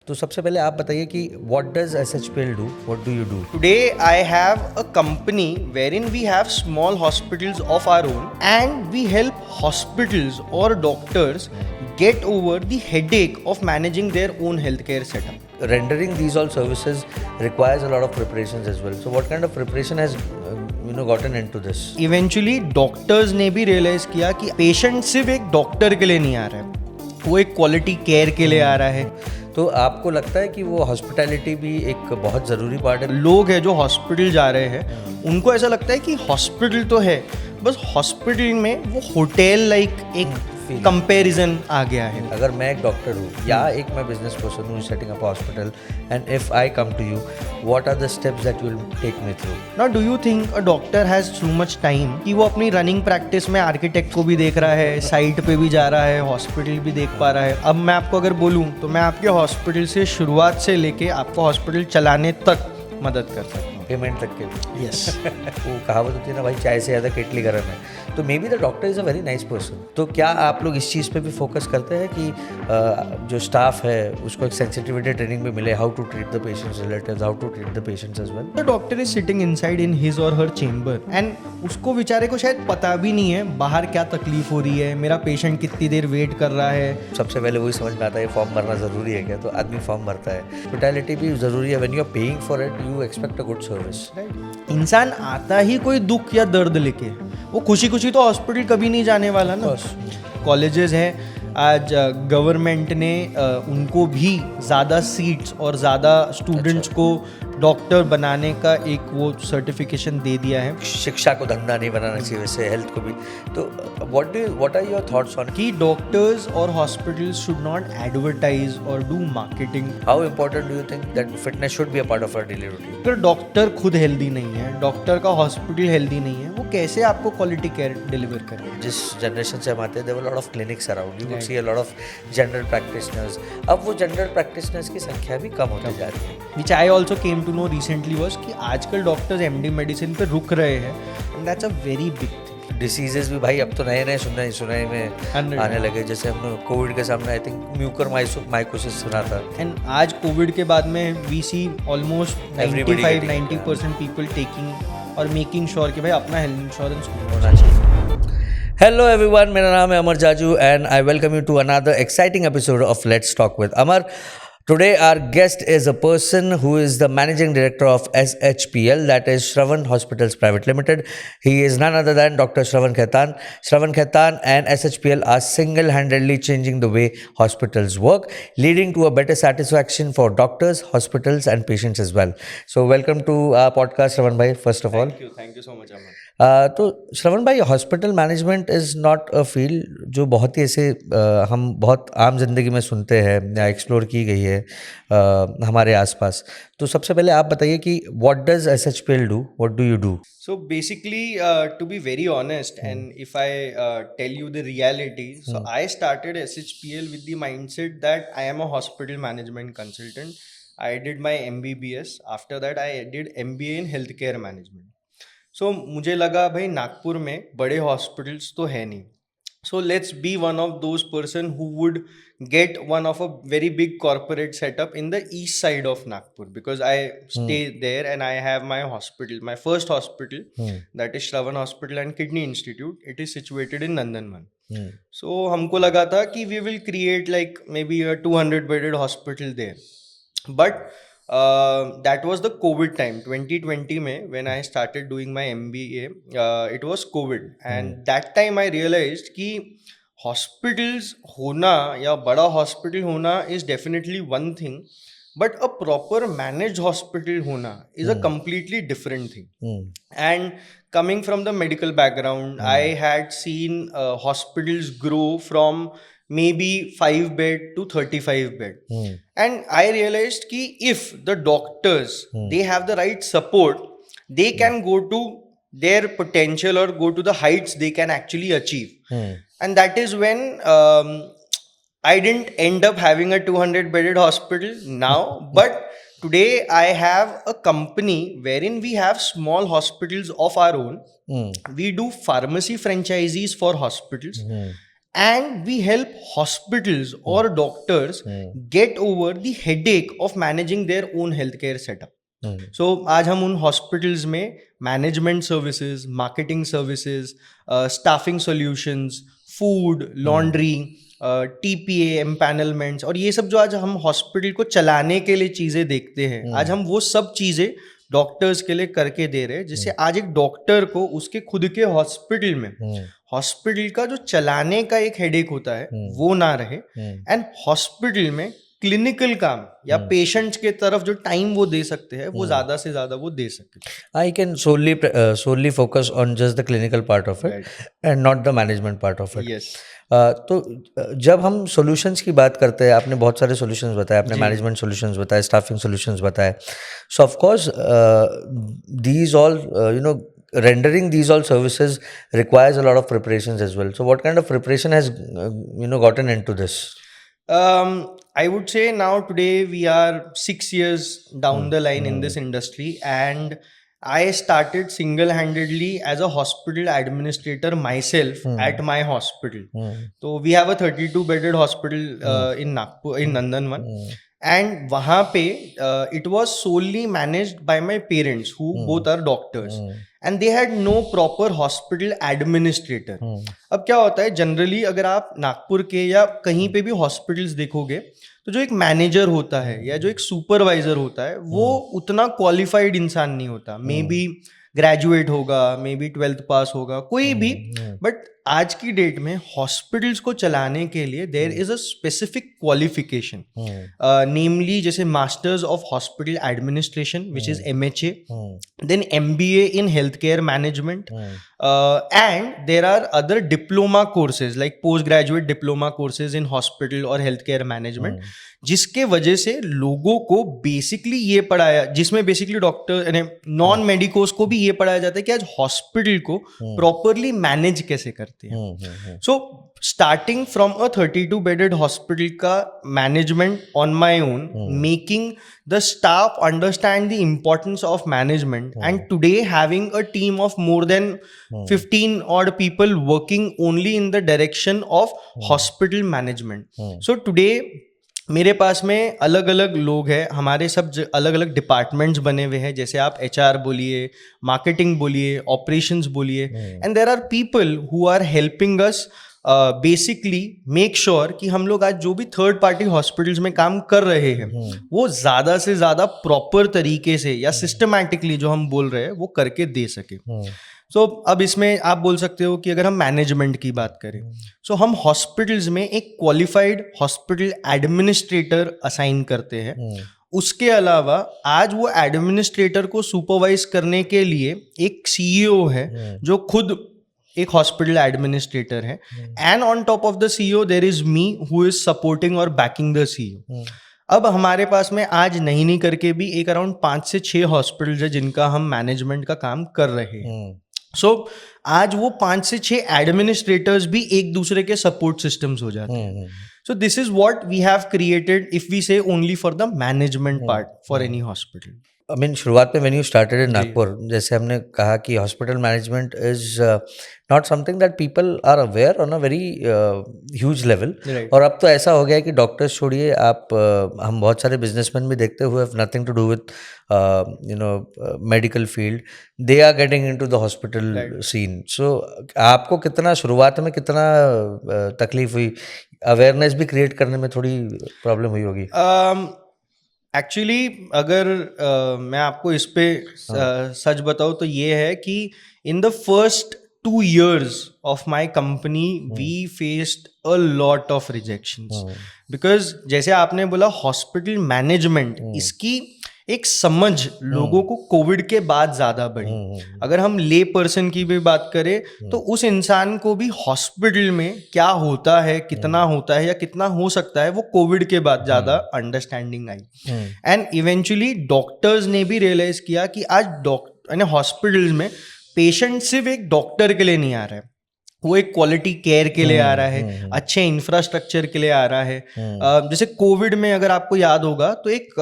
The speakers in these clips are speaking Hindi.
तो सबसे पहले आप बताइए कि what does SHPL do? What do you do? Today, I have a company wherein we have small hospitals of our own and we help hospitals or doctors get over the headache of managing their own healthcare setup. Rendering these all services requires a lot of preparations as well. So what kind of preparation has gotten into this? Eventually, doctors ने भी रियलाइज किया कि पेशेंट सिर्फ एक डॉक्टर के लिए नहीं आ रहा है, वो एक क्वालिटी केयर के लिए आ रहा है. तो आपको लगता है कि वो हॉस्पिटैलिटी भी एक बहुत ज़रूरी पार्ट है? लोग हैं जो हॉस्पिटल जा रहे हैं, उनको ऐसा लगता है कि हॉस्पिटल तो है, बस हॉस्पिटल में वो होटल लाइक एक कंपैरिजन आ गया है. अगर मैं एक डॉक्टर हूँ या एक मैं बिजनेस पर्सन हूँ setting up hospital and if I come to you, what are the steps that you will take me through? Now do you think a doctor has so much time कि वो अपनी रनिंग प्रैक्टिस में आर्किटेक्ट को भी देख रहा है, साइट पे भी जा रहा है, हॉस्पिटल भी देख पा रहा है? अब मैं आपको अगर बोलूँ तो मैं आपके हॉस्पिटल से शुरुआत से लेके आपको हॉस्पिटल चलाने तक मदद कर सकता हूँ, पेमेंट तक के भी. यस. वो कहावत होती है ना भाई, चाय से ज़्यादा केटली गर्म है. तो may be the doctor is a very nice person. तो क्या आप लोग इस चीज़ पे भी फोकस करते हैं कि जो स्टाफ है उसको एक सेंसिटिविटी ट्रेनिंग भी मिले, how to treat the patients relatives, how to treat the patients as well? The doctor is sitting inside in his or her chamber and उसको बेचारे को शायद पता भी नहीं है बाहर क्या तकलीफ हो रही है, मेरा पेशेंट कितनी देर वेट कर रहा है. सबसे पहले वही समझ में आता है फॉर्म भरना ज़रूरी है क्या, तो आदमी फॉर्म भरता है. हॉस्पिटैलिटी भी ज़रूरी है. When you are paying for it you expect a good service. इंसान आता ही कोई दुख या दर्द लेके, वो खुशी खुशी तो हॉस्पिटल कभी नहीं जाने वाला ना. कॉलेजेस हैं, आज गवर्नमेंट ने उनको भी ज़्यादा सीट्स और ज़्यादा स्टूडेंट्स को डॉक्टर बनाने का एक वो सर्टिफिकेशन दे दिया है. शिक्षा को धंधा नहीं बनाना चाहिए, वैसे हेल्थ को भी. तो what are your thoughts on कि डॉक्टर्स और हॉस्पिटल्स शुड नॉट एडवर्टाइज और do marketing? How important do you think that fitness should be a part of our daily routine? अगर डॉक्टर खुद हेल्दी नहीं है, डॉक्टर का हॉस्पिटल हेल्दी नहीं है, वो कैसे आपको क्वालिटी केयर डिलीवर करें? जिस जनरेशन से हम आते हैं there were lot of clinics around, you would see a lot of general practitioners. अब वो जनरल प्रैक्टिशनर्स की संख्या भी कम होती जा रही है. Which I also came to know recently was कि आजकल डॉक्टर्स MD मेडिसिन पे रुक रहे हैं and that's a very big thing. Diseases भी भाई अब तो नए नए सुनाई में आने लगे. जैसे हमने कोविड के सामने आई थिंक म्यूकर माइकोसिस सुना था. एंड आज कोविड के बाद में we see almost 95-90% people taking और मेकिंग श्योर कि भाई अपना हेल्थ इंश्योरेंस होना चाहिए. हेलो एवरीवन, मेरा नाम है Amar Jajoo and I welcome you to another exciting episode of let's talk with Amar. Today our guest is a person who is the managing director of SHPL, that is Shravan Hospitals Private Limited. He is none other than Dr. Shravan Khaitan. Shravan Khaitan and SHPL are single-handedly changing the way hospitals work, leading to a better satisfaction for doctors, hospitals and patients as well. So welcome to our podcast, Shravan bhai, first of all. Thank you so much, Aman. तो श्रवण भाई, hospital management is not a field जो बहुत ही ऐसे हम बहुत आम जिंदगी में सुनते हैं या एक्सप्लोर की गई है हमारे आसपास. तो सबसे पहले आप बताइए कि what does SHPL do, what do you do? So basically, to be very honest, and if I tell you the reality, so I started SHPL with the mindset that I am a hospital management consultant. I did my MBBS. After that, I did MBA in healthcare management. So मुझे लगा भाई नागपुर में बड़े हॉस्पिटल्स तो है नहीं, so let's be one of those person who would get one of a very big corporate setup in the east side of Nagpur, because I stay there and I have my hospital, my first hospital, that is Shravan Hospital and Kidney Institute. It is situated in Nandanvan. So हमको लगा था कि we will create like maybe a 200 bedded hospital there, but that was the COVID time 2020 में when I started doing my MBA. It was COVID and that time I realized कि hospitals होना या बड़ा hospital होना is definitely one thing, but a proper managed hospital होना is a completely different thing. And coming from the medical background, I had seen hospitals grow from maybe 5 bed to 35 bed. And I realized ki if the doctors, they have the right support, they can go to their potential or go to the heights they can actually achieve. And that is when I didn't end up having a 200 bedded hospital now, but today I have a company wherein we have small hospitals of our own. We do pharmacy franchisees for hospitals. and we help hospitals or doctors get over the headache of managing their own healthcare setup. So आज हम उन हॉस्पिटल्स में management services, marketing services, staffing solutions, food, laundry, TPA, empanelments और ये सब जो आज हम हॉस्पिटल को चलाने के लिए चीज़ें देखते हैं, आज हम वो सब चीज़ें डॉक्टर्स के लिए करके दे रहे हैं, जिससे आज एक डॉक्टर को उसके खुद के हॉस्पिटल में हॉस्पिटल का जो चलाने का एक हेडेक होता है वो ना रहे, एंड हॉस्पिटल में क्लिनिकल काम या पेशेंट्स के तरफ जो टाइम वो दे सकते हैं वो ज़्यादा से ज़्यादा वो दे सके. I can solely focus on just the clinical part of it and not the management part of it. Yes. तो जब हम सॉल्यूशंस की बात करते हैं, आपने बहुत सारे सॉल्यूशंस बताए, आपने मैनेजमेंट सॉल्यूशंस बताए, स्टाफिंग सॉल्यूशंस बताए. सो of course these all rendering these all services requires a lot of preparations as well. So what kind of preparation has gotten into this? I would say now today we are 6 years down the line in this industry, and I started single-handedly as a hospital administrator myself at my hospital. So we have a 32-bedded hospital in Nagpur, in Nandanvan, and वहाँ पे it was solely managed by my parents who both are doctors. And they had no proper hospital administrator. अब क्या होता है, जनरली अगर आप नागपुर के या कहीं पे भी हॉस्पिटल्स देखोगे तो जो एक मैनेजर होता है या जो एक सुपरवाइजर होता है वो उतना क्वालिफाइड इंसान नहीं होता. मे बी ग्रेजुएट होगा, मे बी 12th पास होगा, कोई भी, बट आज की डेट में हॉस्पिटल्स को चलाने के लिए there is a specific qualification, namely जैसे masters of hospital administration which is MHA, then MBA in healthcare management, and there are other diploma courses like postgraduate diploma courses in hospital और healthcare management, जिसके वजह से लोगों को बेसिकली ये पढ़ाया, जिसमें बेसिकली डॉक्टर यानी नॉन मेडिकोस को भी ये पढ़ाया जाता है कि आज हॉस्पिटल को प्रॉपरली मैनेज कैसे करते हैं. So starting from a 32 bedded hospital का management on my own, making the staff understand the importance of management, and today having a team of more than 15 odd people working only in the direction of hospital management. So today मेरे पास में अलग अलग लोग हैं, हमारे सब अलग अलग डिपार्टमेंट्स बने हुए हैं, जैसे आप HR बोलिए, मार्केटिंग बोलिए, ऑपरेशंस बोलिए, and there are people who are helping us basically make sure कि हम लोग आज जो भी थर्ड पार्टी हॉस्पिटल्स में काम कर रहे हैं वो ज़्यादा से ज़्यादा प्रॉपर तरीके से या सिस्टमैटिकली जो हम बोल रहे हैं वो करके दे सके. सो अब इसमें आप बोल सकते हो कि अगर हम मैनेजमेंट की बात करें, सो हम हॉस्पिटल्स में एक क्वालिफाइड हॉस्पिटल एडमिनिस्ट्रेटर असाइन करते हैं. उसके अलावा आज वो एडमिनिस्ट्रेटर को सुपरवाइज करने के लिए एक CEO है जो खुद एक हॉस्पिटल एडमिनिस्ट्रेटर है, and on top of the CEO there is me who is supporting और बैकिंग द CEO. अब हमारे पास में आज नहीं करके भी एक अराउंड 5 से 6 हॉस्पिटल्स है जिनका हम मैनेजमेंट का काम कर रहे हैं. सो आज वो 5 से 6 एडमिनिस्ट्रेटर्स भी एक दूसरे के सपोर्ट सिस्टम्स हो जाते हैं. So this is what we have created if we say only for the management part for any hospital. I mean, शुरुआत में when you started in Nagpur, जैसे हमने कहा कि hospital management is not something that people are aware on a very huge level. और अब तो ऐसा हो गया है कि डॉक्टर्स छोड़िए, आप हम बहुत सारे बिजनेसमैन भी देखते हुए nothing to do with medical field, they are getting into the hospital scene. So आपको कितना शुरुआत में कितना तकलीफ हुई, अवेयरनेस भी क्रिएट करने में थोड़ी प्रॉब्लम हुई होगी? एक्चुअली अगर मैं आपको इस पे सच बताऊँ तो ये है कि in the first 2 years of my company we faced a lot of rejections because जैसे आपने बोला हॉस्पिटल मैनेजमेंट, इसकी एक समझ लोगों को कोविड के बाद ज़्यादा बढ़ी. अगर हम ले पर्सन की भी बात करें तो उस इंसान को भी हॉस्पिटल में क्या होता है, कितना होता है या कितना हो सकता है, वो कोविड के बाद ज़्यादा understanding I. And eventually doctors ने भी रियलाइज़ किया कि आज हॉस्पिटल्स में पेशेंट सिर्फ एक डॉक्टर के लिए नहीं आ रहा है, वो एक क्वालिटी केयर के लिए आ रहा है, अच्छे इंफ्रास्ट्रक्चर के लिए आ रहा है। जैसे कोविड में अगर आपको याद होगा तो एक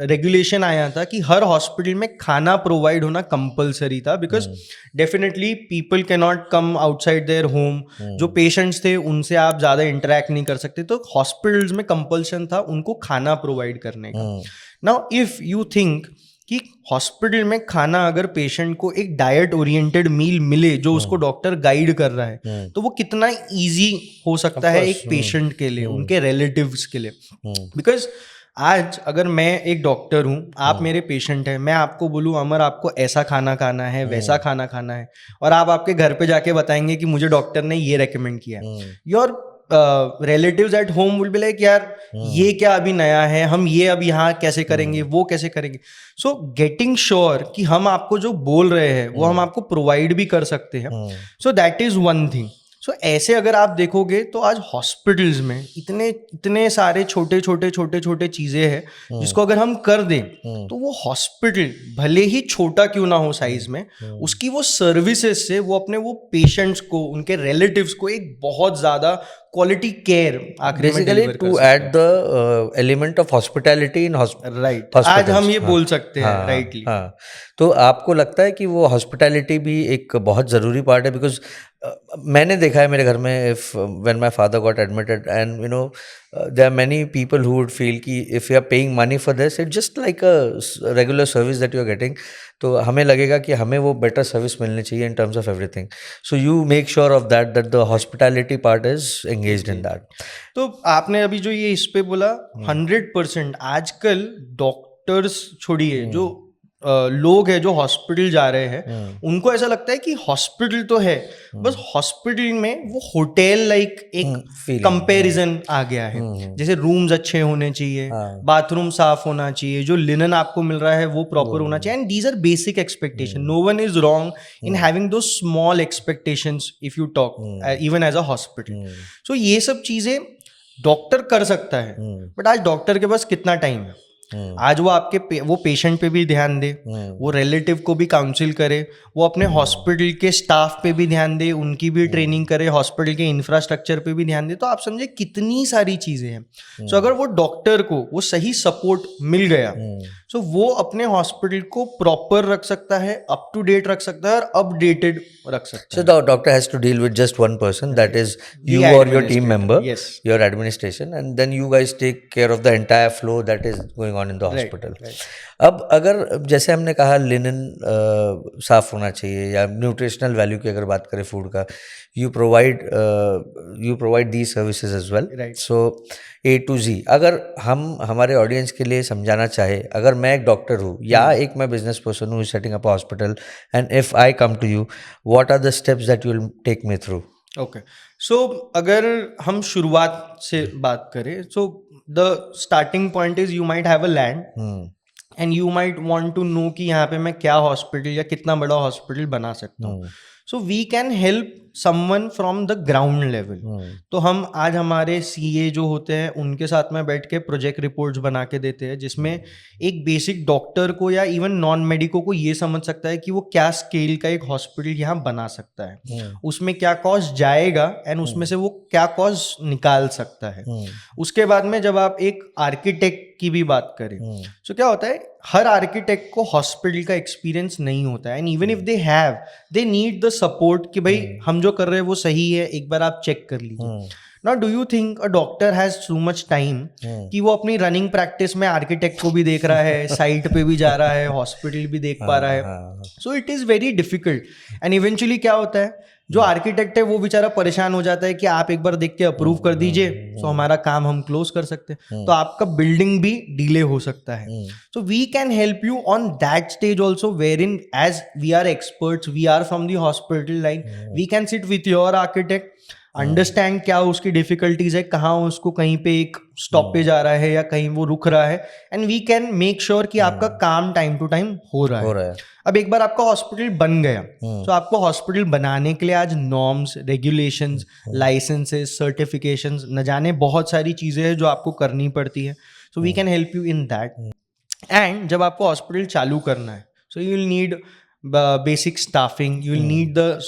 रेगुलेशन आया था कि हर हॉस्पिटल में खाना प्रोवाइड होना कंपलसरी था, because definitely people can not come outside their home. जो पेशेंट्स थे उनसे आप ज़्यादा इंटरेक्ट नहीं कर सकते, तो हॉस्पिटल्स में कंपल्शन था उनको खाना प्रोवाइड करने का। नाउ इफ़ यू थिंक कि हॉस्पिटल में खाना अगर पेशेंट को एक डाइट ओरिएंटेड मील मिले जो उसको डॉक्टर गाइड कर रहा है, तो वो कितना इजी हो सकता है एक पेशेंट के लिए, उनके रिलेटिव्स के लिए। बिकॉज आज अगर मैं एक डॉक्टर हूँ, आप मेरे पेशेंट हैं, मैं आपको बोलूँ अमर आपको ऐसा खाना खाना है, वैसा खाना खाना है, और आप आपके घर पे जाके बताएंगे कि मुझे डॉक्टर ने ये रेकमेंड किया, your relatives at home will be like यार ये क्या अभी नया है, हम ये अब यहाँ कैसे करेंगे, वो कैसे करेंगे। सो गेटिंग श्योर कि हम आपको जो बोल रहे हैं वो हम आपको प्रोवाइड भी कर सकते हैं, so that is one thing. So ऐसे अगर आप देखोगे तो आज हॉस्पिटल्स में इतने इतने सारे छोटे छोटे छोटे छोटे चीजें हैं जिसको अगर हम कर दें तो वो हॉस्पिटल भले ही छोटा क्यों ना हो साइज में, उसकी वो सर्विसेज से वो अपने वो पेशेंट्स को, उनके रिलेटिव्स को एक बहुत ज्यादा क्वालिटी केयर आखिर में बेसिकली deliver कर टू सकते add the element of hospitality in हैं। राइट, आज हम ये बोल सकते हैं राइटली। हाँ, तो आपको लगता है कि वो हॉस्पिटैलिटी भी एक बहुत ज़रूरी पार्ट है? बिकॉज मैंने देखा है मेरे घर में, if when my father got admitted and you know there are many people who would feel कि if you are paying money for this, it just like a regular service that you are getting, तो हमें लगेगा कि हमें वो बेटर सर्विस मिलनी चाहिए in terms of everything. So you make sure of that the hospitality part is engaged in that. तो आपने अभी जो ये इस पे बोला 100%, आजकल डॉक्टर्स छोड़िए, जो लोग हैं जो हॉस्पिटल जा रहे हैं, उनको ऐसा लगता है कि हॉस्पिटल तो है, बस हॉस्पिटल में वो होटल लाइक एक feeling, कंपैरिजन आ गया है। जैसे रूम्स अच्छे होने चाहिए, बाथरूम साफ होना चाहिए, जो लिनन आपको मिल रहा है वो प्रॉपर होना चाहिए, and these are basic expectation. No one is wrong in having दो small expectations if you talk even as a hospital. सो ये सब चीजें डॉक्टर कर सकता है, बट आज डॉक्टर के पास कितना टाइम है? आज वो आपके वो पेशेंट पे भी ध्यान दे, वो रिलेटिव को भी काउंसिल करे, वो अपने हॉस्पिटल के स्टाफ पे भी ध्यान दे, उनकी भी ट्रेनिंग करे, हॉस्पिटल के इंफ्रास्ट्रक्चर पे भी ध्यान दे, तो आप समझे कितनी सारी चीजें हैं। सो अगर वो डॉक्टर को वो सही सपोर्ट मिल गया, सो वो अपने हॉस्पिटल को प्रॉपर रख सकता है, अप टू डेट रख सकता है और अपडेटेड रख सकता है। So the doctor has to deal with just one person, that is you The or your team administrator, member, yes. your administration, and then you guys take care of the entire flow that is going on in the hospital. अब अगर जैसे हमने कहा लिनन साफ होना चाहिए, या न्यूट्रिशनल वैल्यू की अगर बात करें फूड का, you provide the services as well. So A to Z, अगर हम हमारे ऑडियंस के लिए समझाना चाहे, अगर मैं एक डॉक्टर हूँ या एक मैं बिजनेस पर्सन हूँ setting up hospital, and if I come to you, what are the steps that you will take me through? Okay, so अगर हम शुरुआत से बात करें, so the starting point is you might have a land and you might want to know कि यहाँ पे मैं क्या हॉस्पिटल या कितना बड़ा हॉस्पिटल बना सकता हूँ। So we can help someone from the ground level. तो हम आज हमारे सीए जो होते हैं उनके साथ में बैठ के प्रोजेक्ट रिपोर्ट्स बना के देते हैं, जिसमें एक बेसिक डॉक्टर को या इवन नॉन मेडिको को ये समझ सकता है कि वो क्या स्केल का एक हॉस्पिटल यहाँ बना सकता है, उसमें क्या कॉस्ट जाएगा एंड उसमें से वो क्या कॉस्ट निकाल सकता है। उसके बाद में जब आप एक आर्किटेक्ट की भी बात करें, तो क्या होता है, हर आर्किटेक्ट को हॉस्पिटल का एक्सपीरियंस नहीं होता है, and even if they have, they need the support कि भाई हम जो कर रहे हैं वो सही है, एक बार आप चेक कर लीजिए। Now do you think a doctor has so much time कि वो अपनी रनिंग प्रैक्टिस में आर्किटेक्ट को भी देख रहा है, साइट पे भी जा रहा है, हॉस्पिटल भी देख पा रहा है? So it is very difficult, and eventually क्या होता है, जो आर्किटेक्ट है वो बेचारा परेशान हो जाता है कि आप एक बार देख के अप्रूव कर दीजिए, तो हमारा काम हम क्लोज कर सकते हैं, तो आपका बिल्डिंग भी डिले हो सकता है। So we can help you on that stage also, wherein as we are experts, we are from the hospital line, we can sit with your architect, understand क्या उसकी डिफिकल्टीज है, कहाँ उसको कहीं पे एक स्टॉपेज आ रहा है या कहीं वो रुक रहा है, and we can make sure कि आपका काम टाइम टू टाइम हो रहा है। अब एक बार आपका हॉस्पिटल बन गया, तो आपको हॉस्पिटल बनाने के लिए आज नॉर्म्स, रेगुलेशंस, लाइसेंसेस, सर्टिफिकेशंस, न जाने बहुत सारी चीजें हैं जो आपको करनी पड़ती है। So we can help you in that. And जब आपको हॉस्पिटल चालू करना है, so you will need basic staffing, you will need the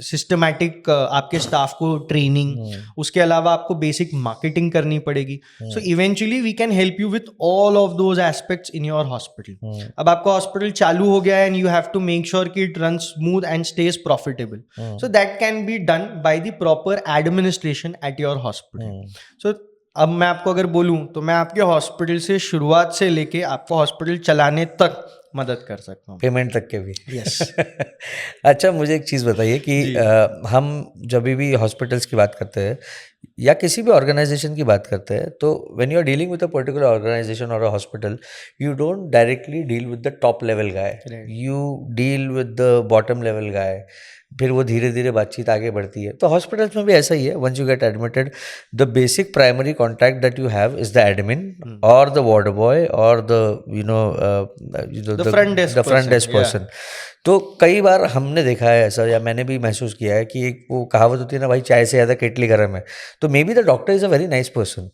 systematic आपके स्टाफ को ट्रेनिंग, उसके अलावा आपको बेसिक मार्केटिंग करनी पड़ेगी. So eventually we can help you with all of those aspects in your hospital. अब आपका हॉस्पिटल चालू हो गया है and you have to make sure कि it run smooth and stage profitable. So that can be done by the proper administration at your hospital. So अब मैं आपको अगर बोलूं तो मैं आपके हॉस्पिटल से शुरुआत से लेके आपको हॉस्पिटल चलाने तक मदद कर सकता हूँ. पेमेंट तक के भी. यस. अच्छा, मुझे एक चीज़ बताइए कि हम जब भी हॉस्पिटल्स की बात करते हैं या किसी भी ऑर्गेनाइजेशन की बात करते हैं, तो when you are dealing with a particular organization और a hospital, you don't directly deal with the top level guy, you deal with the bottom level guy. फिर वो धीरे धीरे बातचीत आगे बढ़ती है. तो हॉस्पिटल्स में भी ऐसा ही है. Once you get admitted, the basic primary contact that you have is the admin और द वार्ड बॉय और द फ्रंट डेस्क पर्सन. तो कई बार हमने देखा है ऐसा, या मैंने भी महसूस किया है कि एक वो कहावत होती है ना, भाई चाय से ज़्यादा केटली गर्म है. तो may be the doctor is a very nice person,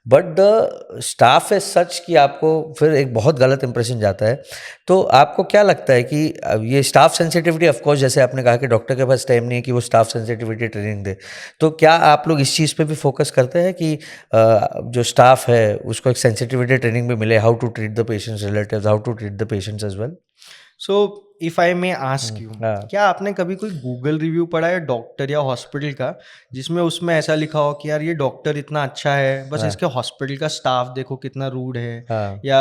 but the staff is such कि आपको फिर एक बहुत गलत इंप्रेशन जाता है. तो आपको क्या लगता है कि ये स्टाफ सेंसिटिविटी, ऑफकोर्स जैसे आपने कहा कि डॉक्टर के पास टाइम नहीं है कि वो स्टाफ सेंसिटिविटी ट्रेनिंग दे, तो क्या आप लोग इस चीज़ पे भी फोकस करते हैं कि जो स्टाफ है उसको एक सेंसिटिविटी ट्रेनिंग भी मिले, how to treat the patients relatives, how to treat the patients as well? So if I may ask you, क्या आपने कभी कोई गूगल रिव्यू पढ़ा है डॉक्टर या हॉस्पिटल का जिसमें उसमें ऐसा लिखा हो कि यार ये डॉक्टर इतना अच्छा है, बस इसके हॉस्पिटल का स्टाफ देखो कितना रूड है? या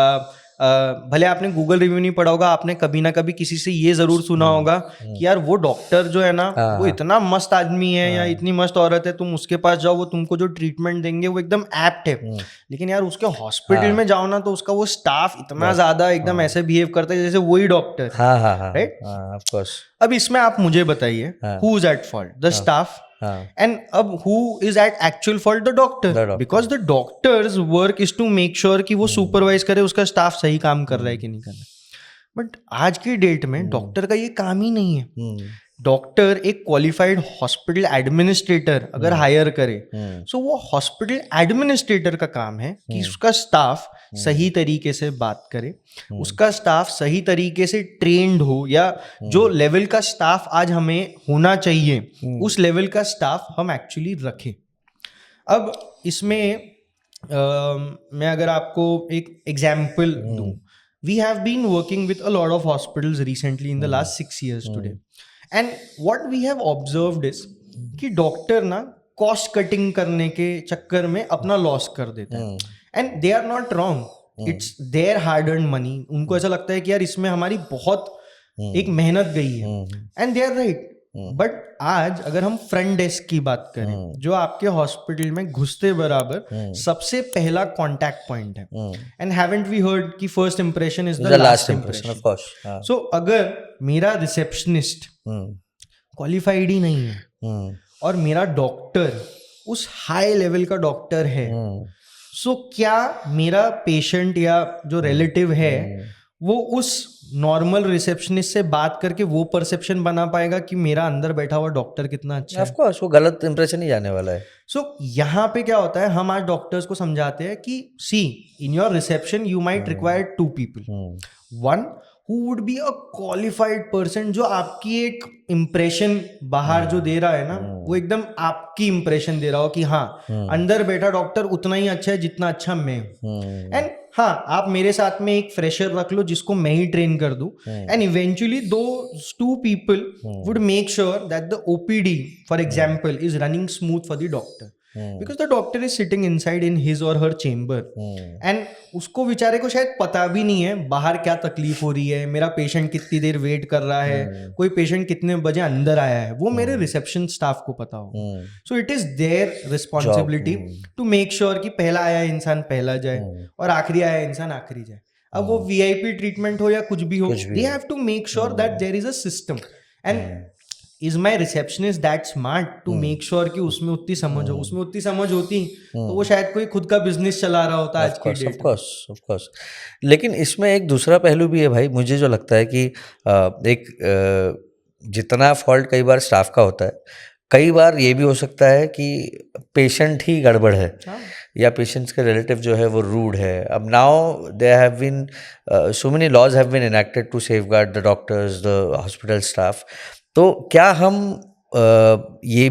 भले आपने गूगल रिव्यू नहीं पढ़ा होगा, आपने कभी ना कभी किसी से ये जरूर सुना होगा कि यार वो डॉक्टर जो है ना वो इतना मस्त आदमी है या इतनी मस्त औरत है, तुम उसके पास जाओ, वो तुमको जो ट्रीटमेंट देंगे वो एकदम एप्ट है. लेकिन यार उसके हॉस्पिटल में जाओ ना तो उसका वो स्टाफ इतना ज्यादा एकदम ऐसे बिहेव करता है जैसे वही डॉक्टर. Right, of course. अब इसमें आप मुझे बताइए, who is at fault, the staff? And who is at actual fault? The doctor. Because the doctor's work is to make sure कि वो supervise करे उसका staff सही काम कर रहा है कि नहीं कर रहा है. बट आज की डेट में डॉक्टर का ये काम ही नहीं है. डॉक्टर एक क्वालिफाइड हॉस्पिटल एडमिनिस्ट्रेटर अगर हायर करे, सो वो हॉस्पिटल एडमिनिस्ट्रेटर का काम है कि उसका स्टाफ सही तरीके से बात करे, उसका स्टाफ सही तरीके से ट्रेंड हो, या जो लेवल का स्टाफ आज हमें होना चाहिए उस लेवल का स्टाफ हम एक्चुअली रखें. अब इसमें मैं अगर आपको एक एग्जाम्पल दूं, we have been working with a lot of hospitals recently in the last 6 years today, and what we have observed is कि डॉक्टर ना कॉस्ट कटिंग करने के चक्कर में अपना लॉस कर देते हैं. And they are not wrong, it's their hard earned money. उनको ऐसा लगता है कि यार इसमें हमारी बहुत एक मेहनत गई है, and they are right. But आज अगर हम फ्रंट डेस्क की बात करें, जो आपके हॉस्पिटल में घुसते बराबर सबसे पहला कॉन्टैक्ट पॉइंट है, एंड हैवंट वी हर्ड कि first impression is the last impression. Of course. So अगर मेरा रिसेप्शनिस्ट क्वालिफाइड ही नहीं है और मेरा डॉक्टर उस हाई लेवल का डॉक्टर है, सो क्या मेरा पेशेंट या जो रिलेटिव है वो उस नॉर्मल रिसेप्शनिस्ट से बात करके वो परसेप्शन बना पाएगा कि मेरा अंदर बैठा हुआ डॉक्टर कितना अच्छा है? ऑफ कोर्स, वो गलत इंप्रेशन ही जाने वाला है. सो यहाँ पे क्या होता है, हम आज डॉक्टर्स को समझाते हैं कि see in your reception you might require 2 people. One who would be a qualified person जो आपकी एक इम्प्रेशन बाहर जो दे रहा है ना, वो एकदम आपकी इम्प्रेशन दे रहा हो कि हाँ अंदर बैठा डॉक्टर उतना ही अच्छा है जितना अच्छा मैं हूँ. एंड हाँ, आप मेरे साथ में एक फ्रेशर रख लो जिसको मैं ही ट्रेन कर दूं, and eventually those 2 people would make sure that the OPD for example is running smooth for the doctor. Because the doctor is sitting inside in his or her chamber, and उसको बेचारे को शायद पता भी नहीं है बाहर क्या तकलीफ हो रही है, मेरा पेशेंट कितनी देर वेट कर रहा है, कोई पेशेंट कितने बजे अंदर आया है, वो मेरे रिसेप्शन स्टाफ को पता हो. So it is their responsibility to make sure कि पहला आया इंसान पहला जाए और आखिरी आया इंसान आखिरी जाए. अब वो VIP ट्रीटमेंट हो या कुछ भी हो, they have to make sure that there is a system. And is my receptionist that smart to make sure कि उसमें उतनी समझ हो? उसमें उतनी समझ होती तो वो शायद कोई खुद का बिजनेस चला रहा होता आज की डेट. Of course. लेकिन इसमें एक दूसरा पहलू भी है भाई, मुझे जो लगता है कि एक जितना फॉल्ट कई बार स्टाफ का होता है, कई बार ये भी हो सकता है कि पेशेंट ही गड़बड़ है हाँ या पेशेंट्स के रिलेटिव जो है वो रूड है. अब now there have been so many laws have been enacted to safeguard the doctors, the hospital staff. तो क्या हम ये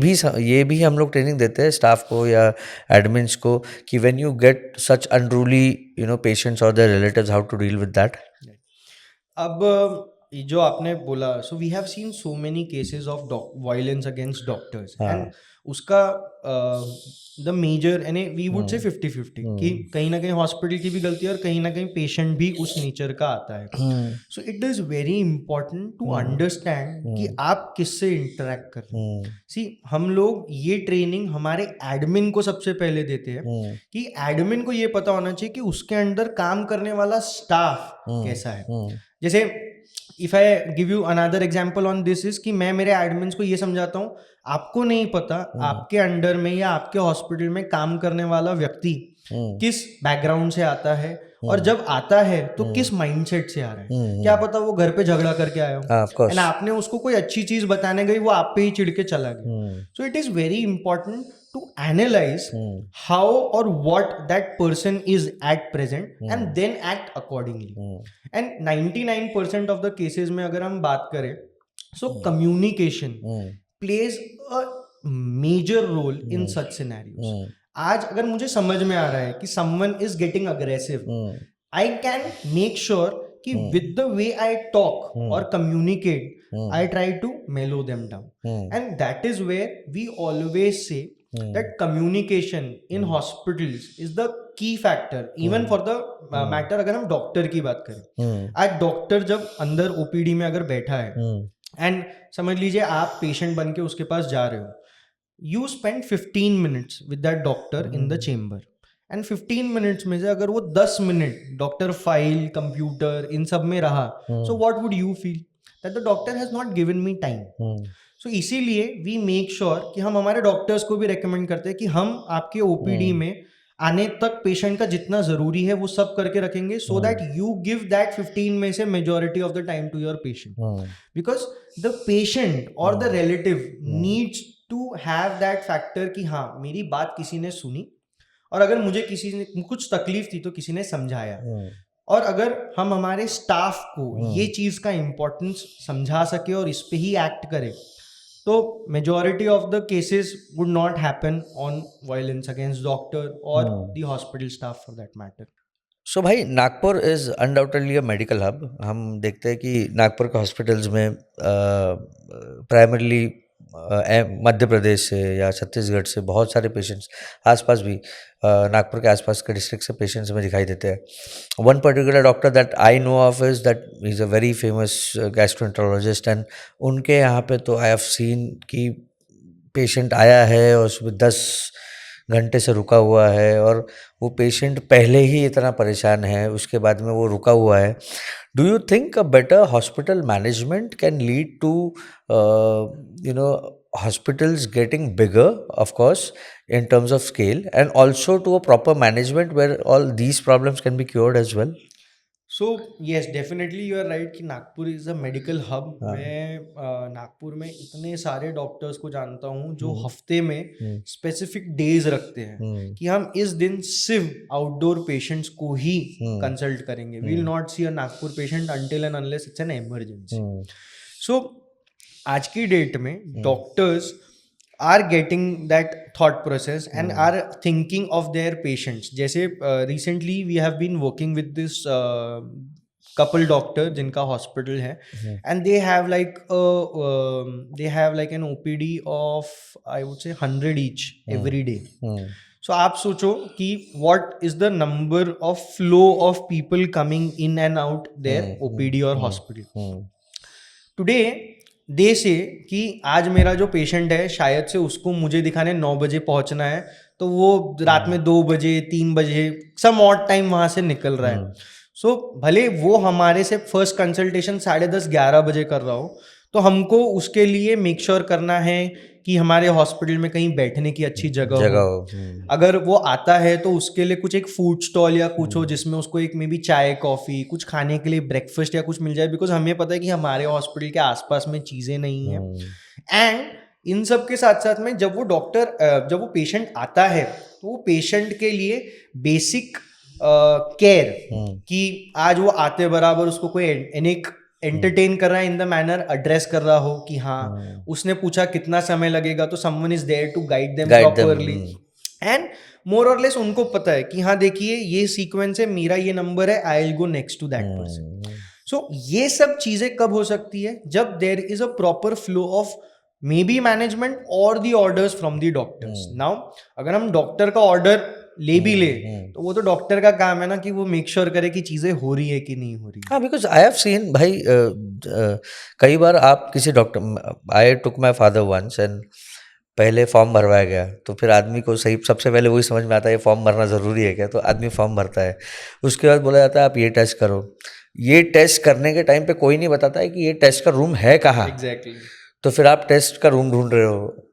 भी हम लोग ट्रेनिंग देते हैं स्टाफ को या एडमिन्स को कि when you get such unruly patients और their relatives, how to deal with that? अब ये जो आपने बोला, so we have seen so many cases of violence against doctors and उसका द मेजर यानी वी वुड से 50-50 कि कहीं ना कहीं हॉस्पिटल की भी गलती है और कहीं ना कहीं पेशेंट भी उस नेचर का आता है. So it is very important to understand कि आप किससे इंटरेक्ट कर रहे हैं. सी हम लोग ये ट्रेनिंग हमारे एडमिन को सबसे पहले देते हैं कि एडमिन को ये पता होना चाहिए कि उसके अंदर काम करने वाला स्टाफ कैसा है. जैसे if I give you another example on this is कि मैं मेरे एडमिन्स को ये समझाता हूँ, आपको नहीं पता आपके अंडर में या आपके हॉस्पिटल में काम करने वाला व्यक्ति किस बैकग्राउंड से आता है और जब आता है तो किस माइंडसेट से आ रहा है. क्या पता वो घर पे झगड़ा करके आया हो एंड आपने उसको कोई अच्छी चीज बताने गई, वो आप पे ही चिढ़ के चला गया. सो it is very important to analyze how or what that person is at present and then act accordingly. And 99% of the cases में अगर हम बात करें, so communication plays a major role in such scenarios. आज अगर मुझे समझ में आ रहा है कि someone is getting aggressive, I can make sure कि with the way I talk or communicate, I try to mellow them down. And that is where we always say that communication in hospitals is the key factor even for the matter. अगर हम डॉक्टर की बात करें, आज डॉक्टर जब अंदर ओपीडी में अगर बैठा है एंड समझ लीजिए आप पेशेंट बन के उसके पास जा रहे हो, you spend 15 minutes with that doctor in the chamber and 15 minutes में से अगर वो 10 मिनट डॉक्टर फाइल कंप्यूटर इन सब में रहा, so what would you feel? That the doctor has not given me time. So इसीलिए वी मेक श्योर कि हम हमारे डॉक्टर्स को भी रेकमेंड करते हैं कि हम आपके ओपीडी में आने तक पेशेंट का जितना जरूरी है वो सब करके रखेंगे, so that you give that 15 में से majority of the time to your patient. Because the patient और the relative needs to have that factor कि हाँ मेरी बात किसी ने सुनी और अगर मुझे किसी ने कुछ तकलीफ थी तो किसी ने समझाया. और अगर हम हमारे स्टाफ को ये चीज का इम्पोर्टेंस समझा सके और इस पे ही एक्ट करें, तो majority of the cases would not happen on violence against doctor or the hospital staff for that matter. सो भाई, Nagpur is undoubtedly a medical hub. हम देखते हैं कि नागपुर के हॉस्पिटल्स में प्राइमरली मध्य प्रदेश से या छत्तीसगढ़ से बहुत सारे पेशेंट्स, आसपास भी नागपुर के आसपास के डिस्ट्रिक्ट से पेशेंट्स में दिखाई देते हैं. One particular doctor that I know of is that he is a very famous gastroenterologist and उनके यहाँ पे तो आई हैव सीन कि पेशेंट आया है और सुबह 10 घंटे से रुका हुआ है और वो पेशेंट पहले ही इतना परेशान है, उसके बाद में वो रुका हुआ है. Do you think a better hospital management can lead to hospitals getting bigger, of course, in terms of scale, and also to a proper management where all these problems can be cured as well? So yes, definitely you are right कि Nagpur is a medical hub. मैं नागपुर में इतने सारे डॉक्टर्स को जानता हूँ जो हफ्ते में स्पेसिफिक डेज रखते हैं कि हम इस दिन सिर्फ आउटडोर पेशेंट्स को ही कंसल्ट करेंगे. We will not see a Nagpur patient until and unless it's an emergency. So आज की डेट में doctors are getting that thought process and are thinking of their patients. जैसे recently we have been working with this couple doctor जिनका hospital है and they have like an OPD of I would say 100 each every day. So आप सोचो कि what is the number of flow of people coming in and out their OPD or hospital. Today दे से कि आज मेरा जो पेशेंट है शायद से उसको मुझे दिखाने 9 बजे पहुंचना है, तो वो रात में 2 बजे 3 बजे सम ऑड टाइम वहां से निकल रहा है. सो भले वो हमारे से फर्स्ट कंसल्टेशन 10:30-11 बजे कर रहा हो, तो हमको उसके लिए मेक श्योर करना है कि हमारे हॉस्पिटल में कहीं बैठने की अच्छी जगह हो. अगर वो आता है तो उसके लिए कुछ एक फूड स्टॉल या कुछ हो जिसमें उसको एक मे बी चाय कॉफ़ी कुछ खाने के लिए ब्रेकफास्ट या कुछ मिल जाए, बिकॉज हमें पता है कि हमारे हॉस्पिटल के आसपास में चीज़ें नहीं हैं. एंड इन सब के साथ साथ में जब वो पेशेंट आता है तो वो पेशेंट के लिए बेसिक केयर कि आज वो आते बराबर उसको कोई एंटरटेन कर रहा है इन द मैनर, एड्रेस कर रहा हो कि हाँ उसने पूछा कितना समय लगेगा तो someone is there to guide them properly, and more or less उनको पता है कि हाँ देखिए ये सीक्वेंस है, मेरा ये नंबर है, I will go next to that person. So ये सब चीजें कब हो सकती है? जब there is a proper flow of maybe management और the orders from the doctors. Now अगर हम डॉक्टर का ऑर्डर ले भी ले तो वो तो डॉक्टर का काम है ना कि वो मेक श्योर करे कि चीजें हो रही है कि नहीं हो रही. हाँ, बिकॉज आई हैव सीन भाई कई बार आप किसी doctor, I took my father once and पहले फॉर्म भरवाया गया तो फिर आदमी को सही सबसे पहले वही समझ में आता है ये फॉर्म भरना ज़रूरी है क्या, तो आदमी फॉर्म भरता है. उसके बाद बोला जाता है आप ये टेस्ट करो. ये टेस्ट करने के टाइम पे कोई नहीं बताता है कि ये टेस्ट का रूम है कहाँ. एग्जैक्टली. तो फिर आप टेस्ट का रूम ढूंढ रहे हो,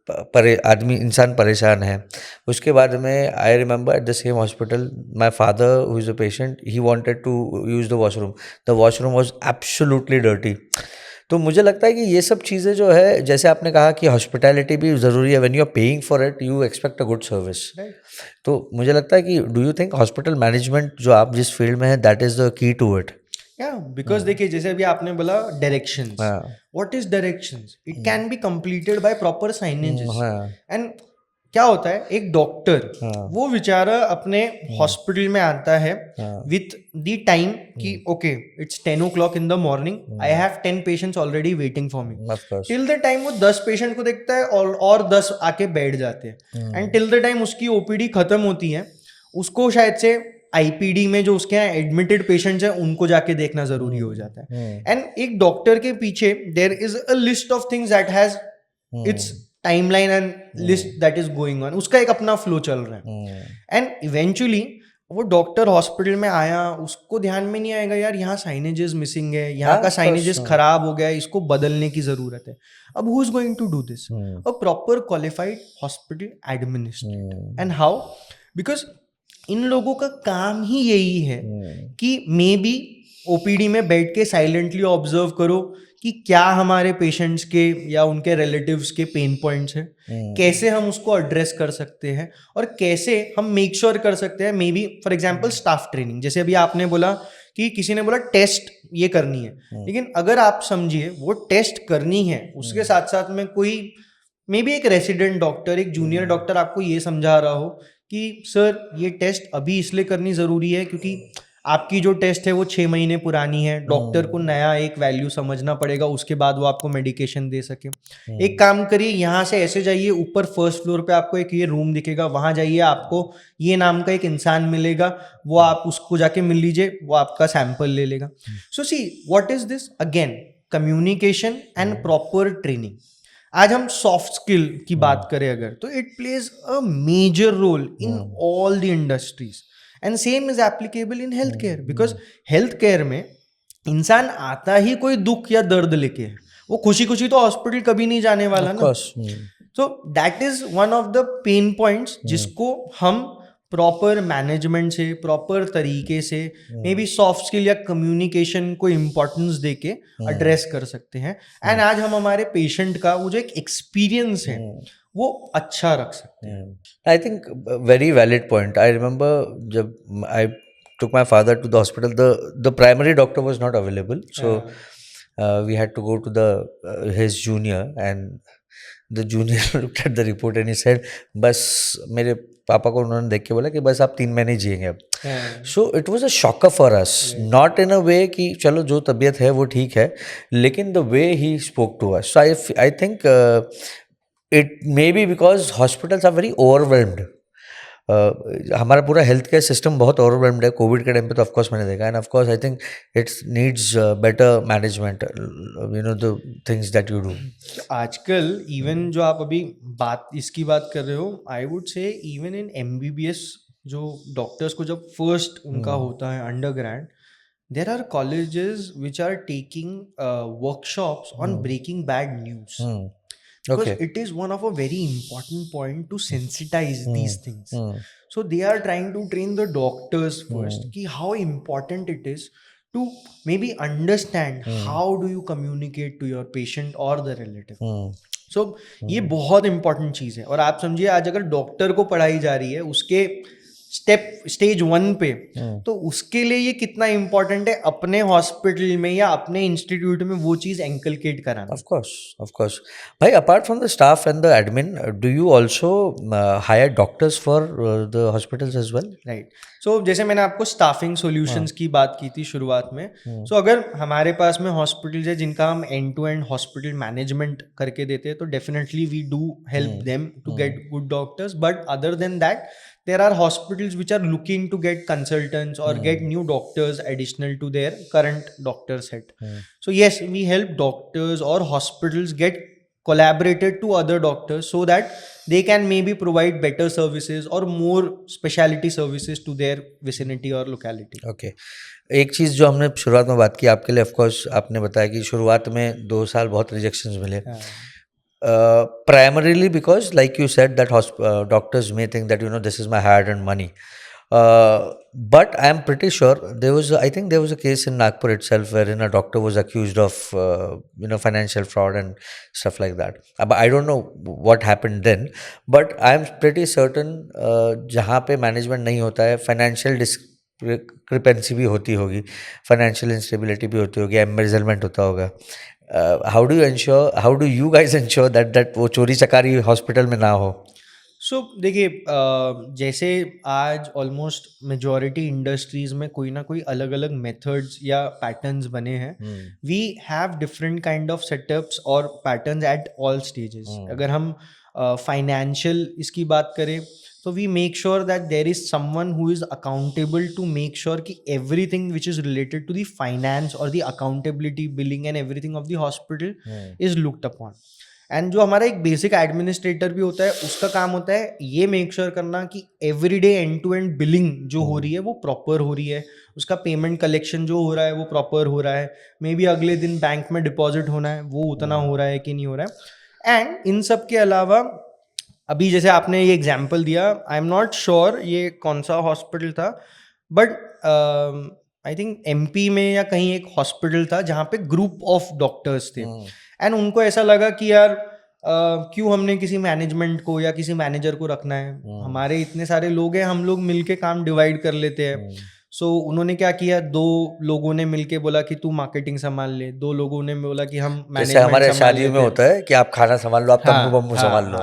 इंसान परेशान है. उसके बाद में I remember at the same hospital my father who is a patient, he wanted to use the washroom. The washroom was absolutely dirty. तो मुझे लगता है कि ये सब चीज़ें जो है, जैसे आपने कहा कि हॉस्पिटैलिटी भी ज़रूरी है. When you are paying for it you expect a good service. तो मुझे लगता है कि do you think hospital management जो आप जिस फील्ड में है that is the key to it? Because देखिए जैसे अभी आपने बोला directions, what is directions? It can be completed by proper signages. And क्या होता है, एक डॉक्टर वो बेचारा अपने हॉस्पिटल में आता है विथ द टाइम कि okay it's 10 o'clock in the morning, I have 10 patients already waiting for me. Till the time वो 10 पेशेंट को देखता है और 10 आके बैठ जाते हैं. एंड टिल द टाइम उसकी ओपीडी खत्म होती है, उसको शायद से आईपीडी में जो उसके यहाँ एडमिटेड पेशेंट्स हैं उनको जाके देखना जरूरी हो जाता है. एंड एक डॉक्टर के पीछे there is a list of things that has its timeline and list that is going on. उसका एक अपना फ्लो चल रहा है. एंड इवेंचुअली वो डॉक्टर हॉस्पिटल में आया, उसको ध्यान में नहीं आएगा यार यहाँ साइनेजेस मिसिंग है, यहाँ का साइनेजेस खराब हो गया है, इसको बदलने की जरूरत है. अब who is going to do this? A proper qualified hospital administrator. And how? Because इन लोगों का काम ही यही है कि मे बी ओपीडी में बैठ के साइलेंटली ऑब्जर्व करो कि क्या हमारे पेशेंट्स के या उनके रिलेटिव्स के पेन पॉइंट्स हैं, कैसे हम उसको एड्रेस कर सकते हैं और कैसे हम मेक श्योर कर सकते हैं. May be for example staff training, जैसे अभी आपने बोला कि किसी ने बोला टेस्ट ये करनी है, लेकिन अगर आप समझिए वो टेस्ट करनी है, उसके साथ साथ में कोई मे बी एक रेसिडेंट डॉक्टर, एक जूनियर डॉक्टर आपको ये समझा रहा हो कि सर ये टेस्ट अभी इसलिए करनी ज़रूरी है क्योंकि आपकी जो टेस्ट है वो 6 महीने पुरानी है, डॉक्टर को नया एक वैल्यू समझना पड़ेगा, उसके बाद वो आपको मेडिकेशन दे सके. एक काम करिए, यहाँ से ऐसे जाइए, ऊपर फर्स्ट फ्लोर पे आपको एक ये रूम दिखेगा, वहाँ जाइए, आपको ये नाम का एक इंसान मिलेगा, वो आप उसको जाके मिल लीजिए, वो आपका सैंपल ले लेगा. So see what is this? Again communication and proper training. आज हम सॉफ्ट स्किल की बात करें अगर, तो it plays a major role in all the industries and same is applicable in health care. Because health care में इंसान आता ही कोई दुख या दर्द लेके है, वो खुशी खुशी तो हॉस्पिटल कभी नहीं जाने वाला ना. सो that is one of the pen points जिसको हम प्रॉपर मैनेजमेंट से, प्रॉपर तरीके से, मे बी सॉफ्ट स्किल या कम्युनिकेशन को इम्पोर्टेंस देके एड्रेस कर सकते हैं. एंड आज हम हमारे पेशेंट का वो जो एक एक्सपीरियंस है वो अच्छा रख सकते हैं. I think very valid point. I remember जब आई took my father to the hospital, the primary doctor was not available, so we had to go to the his junior, and the junior looked at the report and he said बस मेरे पापा को उन्होंने देख के बोला कि बस आप 3 महीने जिएंगे अब. So it was a shocker for us, not in a way कि चलो जो तबीयत है वो ठीक है, लेकिन the way he spoke to us. So I think it may be because hospitals are very overwhelmed. हमारा पूरा हेल्थ केयर सिस्टम बहुत ओवरवेल्म्ड है. कोविड के टाइम पे तो ऑफकोर्स मैंने देखा, and of course I think it's needs better management, you know the things that you do. आजकल इवन जो आप अभी इसकी बात कर रहे हो, I would say even in MBBS जो डॉक्टर्स को जब फर्स्ट उनका होता है undergrad, there are colleges which are taking workshops on breaking bad news. Because it is one of a very important point to sensitize these things. So they are trying to train the doctors first ki how important it is to maybe understand how do you communicate to your patient or the relative. सो ये बहुत इंपॉर्टेंट चीज़ है। और आप समझिए आज अगर डॉक्टर को पढ़ाई जा रही है उसके स्टेज 1 पे, तो उसके लिए ये कितना इंपॉर्टेंट है अपने हॉस्पिटल में या अपने इंस्टीट्यूट में वो चीज़ एनकलकेट कराना। Of course. Bhai, apart from the staff and the admin, do you also hire doctors for the hospitals as well? Right. So जैसे मैंने आपको स्टाफिंग सॉल्यूशंस की बात की थी शुरुआत में, सो अगर हमारे पास में हॉस्पिटल्स है जिनका हम end to end hospital management करके देते हैं, तो definitely we do help them to get good doctors. But other than that there are hospitals which are looking to get consultants or get new doctors additional to their current doctor set. So yes, we help doctors or hospitals get collaborated to other doctors so that they can maybe provide better services or more specialty services to their vicinity or locality. Okay. एक चीज़ जो हमने शुरुआत में बात की आपके लिए, ऑफ कोर्स आपने बताया कि शुरुआत में 2 साल बहुत रिजेक्शंस मिले. Primarily because, like you said, that doctors may think that this is my hard-earned money. But I am pretty sure I think there was a case in Nagpur itself wherein a doctor was accused of financial fraud and stuff like that. But I don't know what happened then. But I am pretty certain जहाँ पे management नहीं होता है, financial discrepancy भी होती होगी, financial instability भी होती होगी, embezzlement होता होगा. How do you guys ensure that वो चोरी चकारी हॉस्पिटल में ना हो? सो देखिए, जैसे आज ऑलमोस्ट मेजॉरिटी इंडस्ट्रीज में कोई ना कोई अलग अलग मेथड्स या पैटर्न्स बने हैं. We have different kind of setups और पैटर्न्स एट ऑल स्टेजेस. अगर हम फाइनेंशियल इसकी बात करें, so we make sure that there is someone who is accountable to make sure कि everything which is related to the finance or the accountability, billing and everything of the hospital is looked upon. And जो हमारा एक बेसिक एडमिनिस्ट्रेटर भी होता है, उसका काम होता है ये मेक श्योर करना कि everyday end to end billing जो हो रही है वो प्रॉपर हो रही है, उसका पेमेंट कलेक्शन जो हो रहा है वो प्रॉपर हो रहा है, मे बी अगले दिन बैंक में डिपॉजिट होना है वो उतना हो रहा है कि नहीं हो रहा है. एंड इन सब के अलावा अभी जैसे आपने ये एग्जाम्पल दिया, आई एम नॉट श्योर ये कौन सा हॉस्पिटल था, बट आई थिंक एमपी में या कहीं एक हॉस्पिटल था जहाँ पे ग्रुप ऑफ डॉक्टर्स थे. एंड उनको ऐसा लगा कि यार क्यों हमने किसी मैनेजमेंट को या किसी मैनेजर को रखना है, हमारे इतने सारे लोग हैं, हम लोग मिलके काम डिवाइड कर लेते हैं. सो उन्होंने क्या किया, 2 लोगों ने मिलके बोला कि तू मार्केटिंग संभाल ले, 2 लोगों ने बोला कि हम मैनेजमेंट हमारे शादी में होता है कि आप खाना संभाल लो, आप तंबू बम्बू संभाल लो.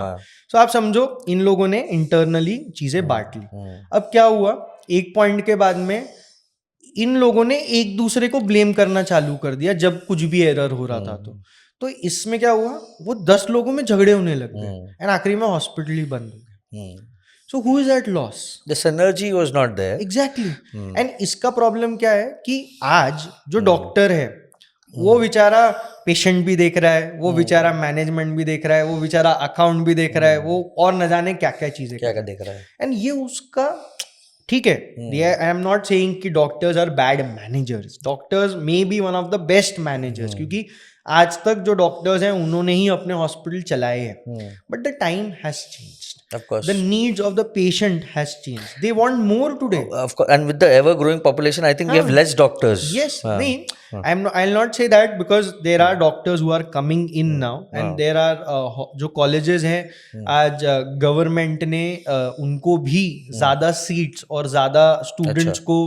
सो आप समझो इन लोगों ने इंटरनली चीजें बांट ली. अब क्या हुआ, एक पॉइंट के बाद में इन लोगों ने एक दूसरे को ब्लेम करना चालू कर दिया जब कुछ भी एरर हो रहा था. तो इसमें क्या हुआ, वो 10 लोगों में झगड़े होने लग गए एंड आखिरी में हॉस्पिटल ही बंद हो गया. So who is at loss? The synergy was not there. Exactly. And इसका प्रॉब्लम क्या है कि आज जो डॉक्टर है वो बेचारा पेशेंट भी देख रहा है, वो बेचारा मैनेजमेंट भी देख रहा है, वो बेचारा अकाउंट भी देख रहा है, वो और न जाने क्या क्या चीजें क्या क्या देख रहा है. एंड ये उसका ठीक है. आई एम नॉट सेइंग कि doctors are bad managers. Doctors may be one of the best managers, क्योंकि आज तक जो डॉक्टर्स हैं उन्होंने ही अपने हॉस्पिटल चलाए हैं. But the time has changed. Of course. The needs of the patient has changed. They want more today. Of course. And with the ever growing population, I think we have less doctors. Yes. I'll not say that, because there are doctors who are coming in now, and there are जो colleges हैं आज गवर्नमेंट ने उनको भी ज्यादा सीट्स और ज्यादा स्टूडेंट्स को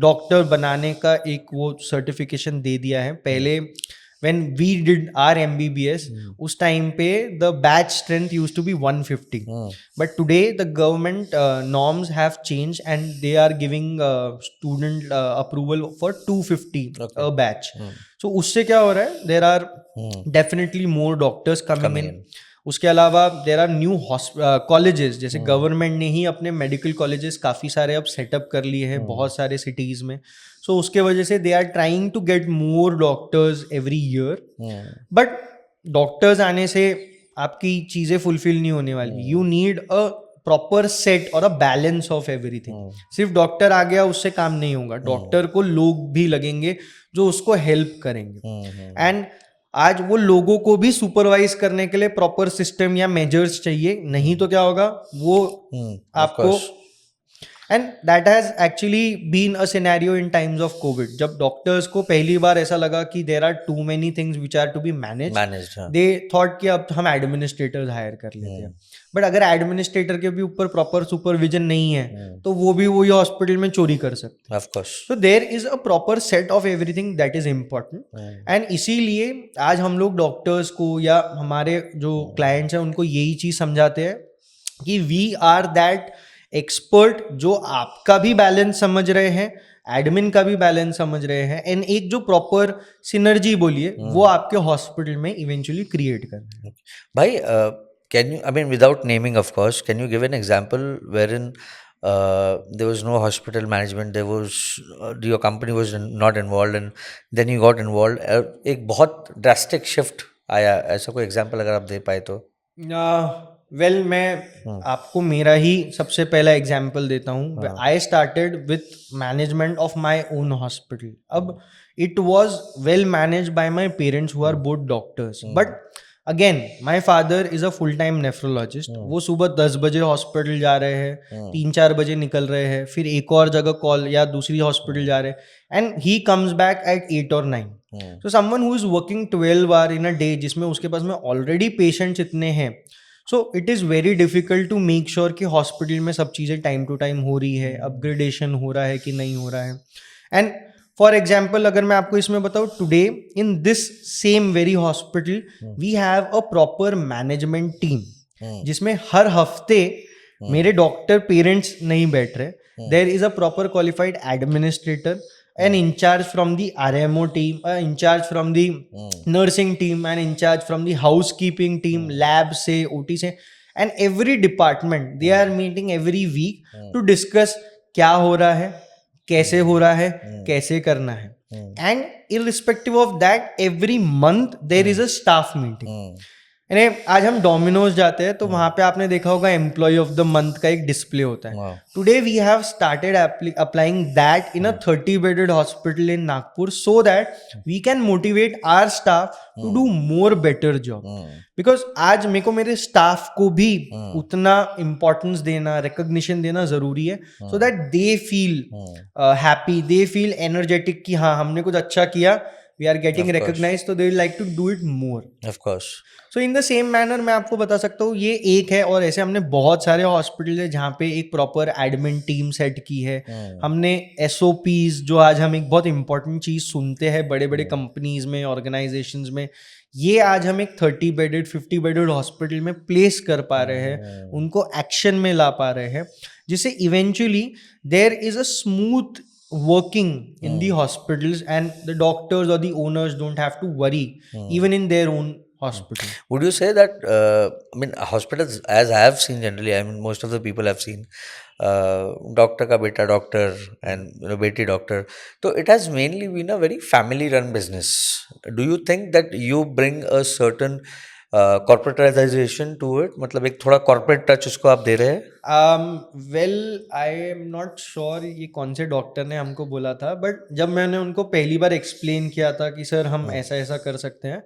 डॉक्टर बनाने का एक वो सर्टिफिकेशन दे दिया है. पहले when we did our MBBS, उस टाइम पे the batch strength used to be 150. But today the government norms have changed and they are giving student approval for 250 a batch. So उससे क्या हो रहा है, there are definitely more doctors coming in. उसके अलावा देर आर न्यू कॉलेजेस, जैसे गवर्नमेंट ने ही अपने मेडिकल कॉलेजेस काफ़ी सारे अब सेटअप कर लिए हैं बहुत सारे सिटीज़ में. सो उसके वजह से they are trying to get more doctors every year. But doctors आने से आपकी चीज़ें फुलफिल नहीं होने वाली. You need a proper set और अ बैलेंस ऑफ एवरीथिंग. सिर्फ डॉक्टर आ गया उससे काम नहीं होगा. डॉक्टर को लोग भी लगेंगे जो उसको हेल्प करेंगे. एंड आज वो लोगों को भी सुपरवाइज करने के लिए प्रॉपर सिस्टम या मेजर्स चाहिए, नहीं तो क्या होगा वो आपको. And that has actually been a scenario in times of Covid, जब डॉक्टर्स को पहली बार ऐसा लगा कि there are too many things which are to be manage, managed, हाँ। दे थॉट कि अब हम एडमिनिस्ट्रेटर्स हायर कर लेते हैं। बट अगर एडमिनिस्ट्रेटर के भी ऊपर प्रॉपर सुपरविजन नहीं है तो वो भी वही हॉस्पिटल में चोरी कर सकते हैं। Of course. So there is a proper set of everything that is important. And इसीलिए आज हम लोग डॉक्टर्स को या हमारे जो क्लाइंट्स हैं उनको यही चीज समझाते हैं कि वी आर दैट एक्सपर्ट जो आपका भी बैलेंस समझ रहे हैं, एडमिन का भी बैलेंस समझ रहे हैं, एंड एक जो प्रॉपर सिनर्जी बोलिए वो आपके हॉस्पिटल में इवेंचुअली क्रिएट कर रहे हैं। भाई, can you, I mean, without naming, of course, can you give an example wherein there was no hospital management, there was your company was not involved, and then you got involved, एक बहुत drastic shift आया, ऐसा कोई example अगर आप दे पाए तो? वेल मैं आपको मेरा ही सबसे पहला एग्जाम्पल देता हूँ। I started with management of my own hospital. अब it was well manage by my parents who are both doctors, but again my father is a full time nephrologist. वो सुबह 10 बजे हॉस्पिटल जा रहे हैं, 3-4 बजे निकल रहे हैं, फिर एक और जगह कॉल या दूसरी हॉस्पिटल जा रहे हैं, and he comes back at 8 or 9। So someone who is working 12 hours in a day, जिसमें उसके पास में ऑलरेडी पेशेंट्स इतने हैं, so it is very difficult to make sure कि हॉस्पिटल में सब चीज़ें टाइम टू टाइम हो रही है, अपग्रेडेशन हो रहा है कि नहीं हो रहा है। एंड फॉर एग्जाम्पल अगर मैं आपको इसमें बताऊँ, today in this same very hospital we have a proper management team, जिसमें हर हफ्ते मेरे डॉक्टर पेरेंट्स नहीं बैठ रहे। There is a proper qualified administrator, an in charge from the RMO team, in charge from the nursing team, and in charge from the housekeeping team, lab से, OT से, and every department they are meeting every week to discuss क्या हो रहा है, कैसे हो रहा है, कैसे करना है। and irrespective of that every month there is a staff meeting। यानी आज हम डोमिनोज जाते हैं तो वहां पे आपने देखा होगा एम्प्लॉय ऑफ द मंथ का एक डिस्प्ले होता है। Today we have started applying that in a 30-bedded hospital in Nagpur, so that we can motivate our staff to do more better job. Because आज मेरे को मेरे स्टाफ को भी उतना इम्पोर्टेंस देना, रिकॉग्निशन देना जरूरी है, so that they feel happy, they feel energetic कि हाँ हमने कुछ अच्छा किया, वी आर गेटिंग रिकॉग्नाइज्ड, तो they will like to do it more. Of course. So in the same manner मैं आपको बता सकता हूँ, ये एक है, और ऐसे हमने बहुत सारे हॉस्पिटल है जहाँ पे एक प्रॉपर एडमिन टीम सेट की है। हमने SOPs, जो आज हम एक बहुत इंपॉर्टेंट चीज़ सुनते हैं बड़े बड़े कंपनीज में, ऑर्गेनाइजेशंस में, ये आज हम एक 30-bedded 50-bedded हॉस्पिटल में प्लेस कर पा रहे हैं, उनको एक्शन में ला पा रहे हैं, जिससे eventually there is a smooth working in the hospitals, and the doctors or the owners don't have to worry even in their own hospital. Would you say that, I mean, hospitals, as I have seen generally, I mean, most of the people have seen, doctor ka beta doctor and beti doctor, so it has mainly been a very family run business. Do you think that you bring a certain corporatization to it, मतलब एक थोड़ा corporate touch उसको आप दे रहे हैं? Well I am not sure ये कौन से डॉक्टर ने हमको बोला था, बट जब मैंने उनको पहली बार एक्सप्लेन किया था कि सर हम ऐसा ऐसा कर सकते हैं,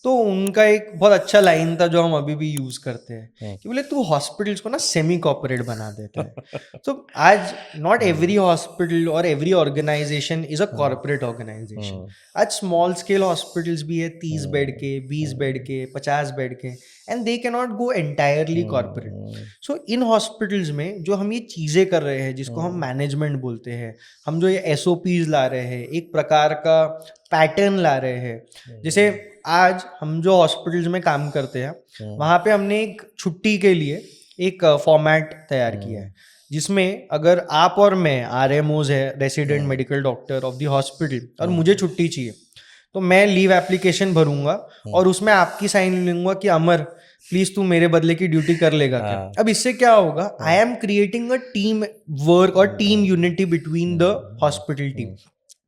तो उनका एक बहुत अच्छा लाइन था जो हम अभी भी यूज करते हैं कि बोले तू हॉस्पिटल्स को ना सेमी कॉर्पोरेट बना देता है। तो आज नॉट एवरी हॉस्पिटल और every organisation is a corporate organisation. आज स्मॉल स्केल हॉस्पिटल्स भी है, 30 बेड के, 20 बेड के, 50 बेड के, and they can not go entirely corporate. So in hospitals में जो हम ये चीज़ें कर रहे हैं, जिसको हम मैनेजमेंट बोलते हैं, हम जो ये SOPs ला रहे हैं, एक प्रकार का पैटर्न ला रहे हैं। जैसे आज हम जो हॉस्पिटल्स में काम करते हैं, वहाँ पे हमने एक छुट्टी के लिए एक फॉर्मेट तैयार किया है, जिसमें अगर आप और मैं RMOs है, resident medical doctor of the hospital, और मुझे छुट्टी चाहिए, तो मैं लीव एप्लीकेशन भरूंगा और उसमें आपकी साइन लूंगा कि अमर प्लीज तू मेरे बदले की ड्यूटी कर लेगा क्या। अब इससे क्या होगा, I am creating a team work और team unity between the hospital team.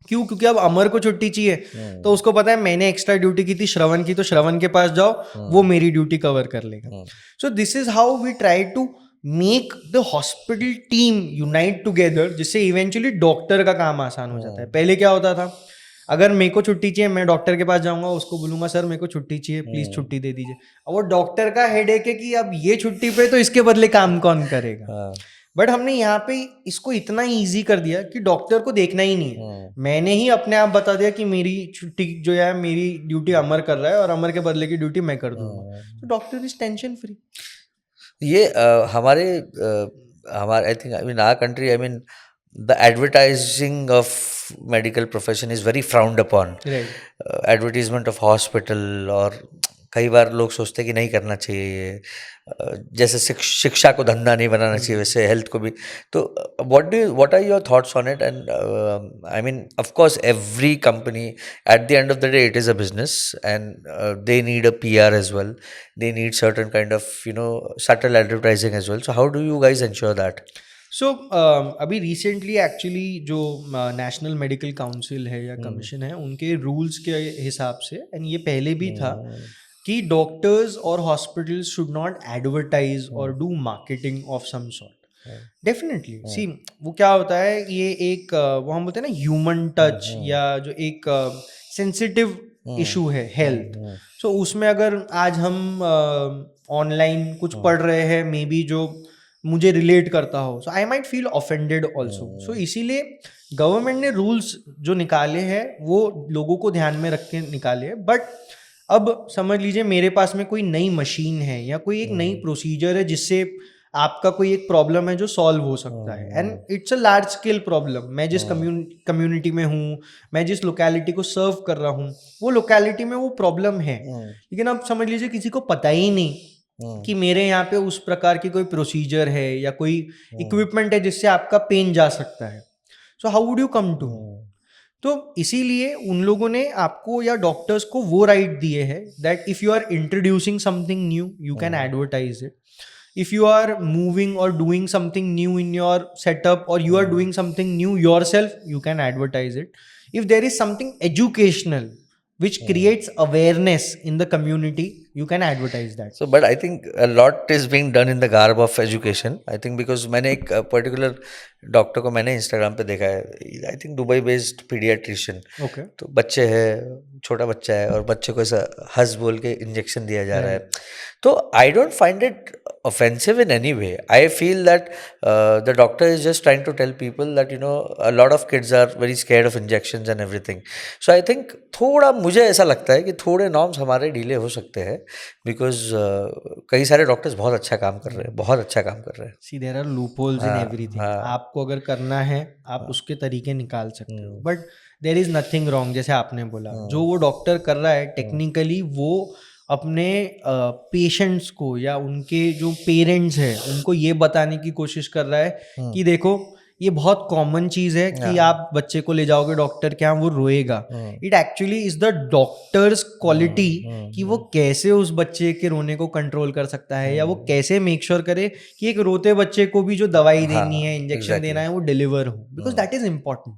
क्यों? क्योंकि अब अमर को छुट्टी चाहिए, तो उसको पता है मैंने एक्स्ट्रा ड्यूटी की थी श्रवण की, तो श्रवण के पास जाओ, वो मेरी ड्यूटी कवर कर लेगा। So this is how we try to make the hospital team unite together, जिससे इवेंचुअली डॉक्टर का काम आसान हो जाता है। पहले क्या होता था, अगर मेरे को छुट्टी चाहिए, मैं डॉक्टर के पास जाऊंगा, उसको बोलूंगा सर मेरे को छुट्टी चाहिए, प्लीज छुट्टी दे दीजिए। अब वो डॉक्टर का हेडेक है कि अब ये छुट्टी पे तो इसके बदले काम कौन करेगा। बट हमने यहाँ पे इसको इतना इजी कर दिया कि डॉक्टर को देखना ही नहीं है। मैंने ही अपने आप बता दिया कि मेरी छुट्टी जो है, मेरी ड्यूटी अमर कर रहा है और अमर के बदले की ड्यूटी मैं कर दूंगा। तो डॉक्टर इज टेंशन फ्री। ये हमारे हमारे I think I mean our country I mean the advertising of medical profession is very frowned upon. Right. Advertisement of hospital, और कई बार लोग सोचते हैं कि नहीं करना चाहिए ये। जैसे शिक्षा को धंधा नहीं बनाना चाहिए, वैसे हेल्थ को भी। तो what are your thoughts on it? And I mean of course every company at the end of the day it is a business, and they need a PR as well. They need certain kind of subtle advertising as well. So how do you guys ensure that? सो अभी रिसेंटली एक्चुअली जो नेशनल मेडिकल काउंसिल है या कमीशन है, उनके रूल्स के हिसाब से, एंड ये पहले भी था, कि डॉक्टर्स और हॉस्पिटल्स शुड नॉट एडवर्टाइज और do marketing of some sort. Definitely see, वो क्या होता है, ये एक वो हम बोलते हैं ना ह्यूमन टच, या जो एक सेंसिटिव इशू है हेल्थ। सो उसमें अगर आज हम ऑनलाइन कुछ पढ़ रहे हैं, मे बी जो मुझे रिलेट करता हो, so I might feel offended also. So इसीलिए गवर्नमेंट ने रूल्स जो निकाले हैं वो लोगों को ध्यान में रख के निकाले हैं। बट अब समझ लीजिए मेरे पास में कोई नई मशीन है या कोई एक नई प्रोसीजर है जिससे आपका कोई एक प्रॉब्लम है जो सॉल्व हो सकता है, and it's a large scale problem. मैं जिस कम्युनिटी में हूँ, मैं जिस लोकेलिटी को सर्व कर रहा हूँ, वो लोकेलिटी में वो प्रॉब्लम है, लेकिन अब समझ लीजिए किसी को पता ही नहीं कि मेरे यहाँ पे उस प्रकार की कोई प्रोसीजर है या कोई इक्विपमेंट है जिससे आपका पेन जा सकता है। So how would you come to? तो इसीलिए उन लोगों ने आपको या डॉक्टर्स को वो राइट दिए हैं that if you are introducing something new, you can advertise it. If you are moving or doing something new in your setup, or you are doing something new yourself, you can advertise it. If there is something educational which creates awareness in the community, you can advertise that. So, but I think a lot is being done in the garb of education. I think because मैंने एक particular डॉक्टर को मैंने इंस्टाग्राम पे देखा है, I think Dubai based paediatrician. Okay. तो बच्चे है, छोटा बच्चा है, और बच्चे को ऐसा हंस बोल के इंजेक्शन दिया जा रहा है. तो I don't find it offensive in any way. I feel that the doctor is just trying to tell people that a lot of kids are very scared of injections and everything. So I think थोड़ा मुझे ऐसा लगता है कि थोड़े नॉर्म्स हमारे ढीले हो सकते हैं, बिकॉज कई सारे डॉक्टर्स बहुत अच्छा काम कर रहे हैं, बहुत अच्छा काम कर रहे हैं. See, there are loopholes in everything. आपको अगर करना है आप उसके तरीके निकाल सकते हो, but there is nothing wrong. जैसे आपने बोला, जो वो डॉक्टर कर रहा है टेक्निकली, वो अपने पेशेंट्स को या उनके जो पेरेंट्स हैं उनको ये बताने की कोशिश कर रहा है कि देखो ये बहुत कॉमन चीज है कि आप बच्चे को ले जाओगे डॉक्टर के यहाँ, वो रोएगा. It actually is the doctor's quality कि वो कैसे उस बच्चे के रोने को कंट्रोल कर सकता है, या वो कैसे मेक श्योर करे कि एक रोते बच्चे को भी जो दवाई देनी है, इंजेक्शन देना है, वो डिलीवर हो, because that is important.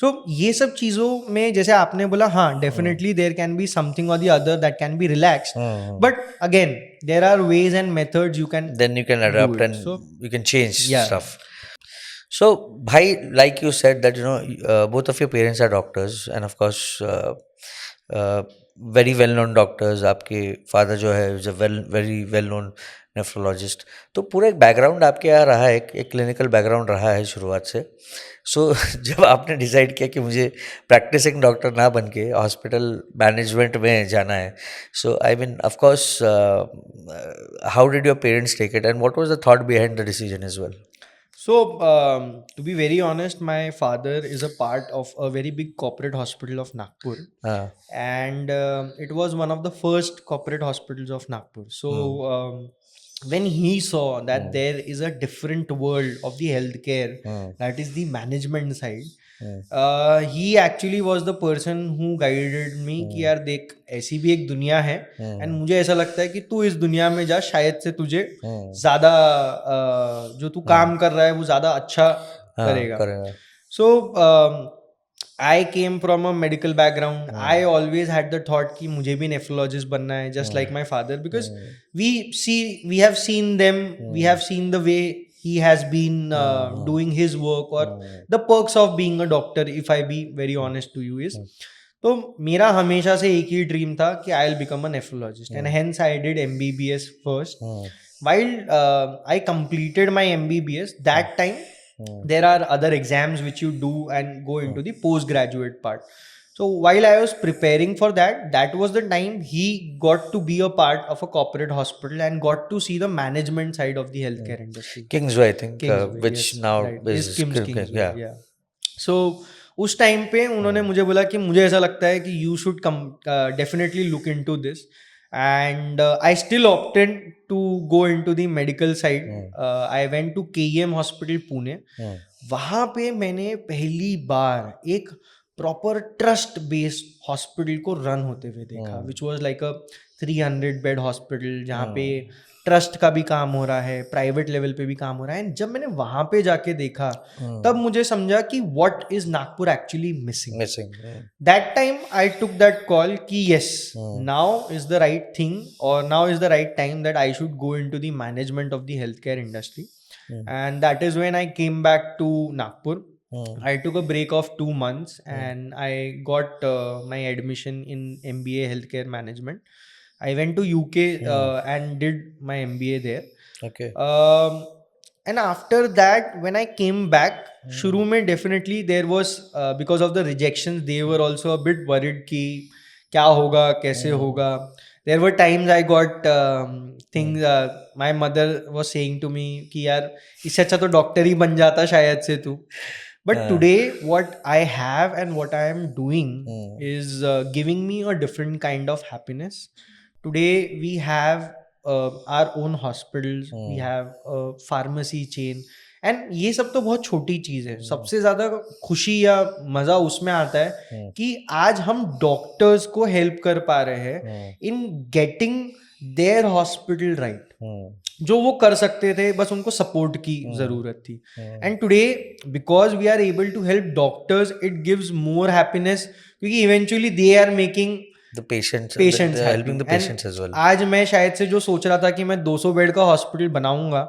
So ये सब चीजों में जैसे आपने बोला, हाँ definitely there can be something और the other that can be relaxed, but again there are ways and methods you can adopt and you can change stuff. So, bhai, like you said that both of your parents are doctors, and of course, very well-known doctors. आपके father जो है is a very well-known nephrologist. तो पूरा एक बैकग्राउंड आपके यहाँ रहा है, एक क्लिनिकल बैकग्राउंड रहा है शुरुआत से. सो जब आपने डिसाइड किया कि मुझे प्रैक्टिसिंग डॉक्टर ना बन के हॉस्पिटल मैनेजमेंट में जाना है, so I mean of course how did your parents take it, and what was the thought behind the decision as well? So, to be very honest, my father is a part of a very big corporate hospital of Nagpur. And it was one of the first corporate hospitals of Nagpur. So, when he saw that there is a different world of the healthcare, that is the management side, he actually was the person who guided me कि यार देख, ऐसी भी एक दुनिया है, एंड मुझे ऐसा लगता है कि तू इस दुनिया में जा, शायद से तुझे ज्यादा जो तू काम कर रहा है वो ज्यादा अच्छा करेगा. सो I came from a medical background. I always had the thought कि मुझे भी nephrologist बनना है, just like my father, because we have seen them, we have seen the way he has been doing his work, or the perks of being a doctor, if I be very honest to you, is तो मेरा हमेशा से एक ही ड्रीम था कि I will become a nephrologist, and hence I did MBBS first. while I completed my MBBS, that time there are other exams which you do and go into the postgraduate part. So while I was preparing for that, that was the time he got to be a part of a corporate hospital and got to see the management side of the healthcare industry. Kingsway, I think, Kingsway, which yes, now right, is is Kingsway, yeah. yeah. So उस टाइम पे उन्होंने मुझे बोला कि मुझे ऐसा लगता है कि you should come definitely look into this, and I still opted to go into the medical side. I went to KEM hospital Pune. वहाँ पे मैंने पहली बार एक प्रॉपर ट्रस्ट बेस्ड हॉस्पिटल को रन होते हुए देखा, which was like a 300 bed hospital जहाँ पे ट्रस्ट का भी काम हो रहा है, प्राइवेट लेवल पे भी काम हो रहा है. एंड जब मैंने वहाँ पे जाके देखा तब मुझे समझा कि what is Nagpur actually missing. That time I took that call कि yes, now is the right thing or now is the right time that I should go into the management of the healthcare industry. And that is when I came back to Nagpur. I took a break of 2 months and I got my admission in MBA healthcare management. I went to UK and did my MBA there. Okay. And after that, when I came back, शुरू में definitely there was because of the rejections, they were also a bit worried कि क्या होगा, कैसे होगा. There were times I got things. My mother was saying to me कि यार इससे अच्छा तो डॉक्टर ही बन जाता शायद से तू. But today, what I have and what I am doing is giving me a different kind of happiness. Today we have our own hospitals, we have a pharmacy chain, and ये सब तो बहुत छोटी चीज है. सबसे ज्यादा खुशी या मजा उसमें आता है कि आज हम डॉक्टर्स को हेल्प कर पा रहे हैं in getting their hospital right. जो वो कर सकते थे, बस उनको सपोर्ट की जरूरत थी. And today because we are able to help doctors, it gives more happiness क्योंकि eventually they are making the patients helping the patients as well. आज मैं शायद से जो सोच रहा था कि मैं 200 बेड का हॉस्पिटल बनाऊंगा,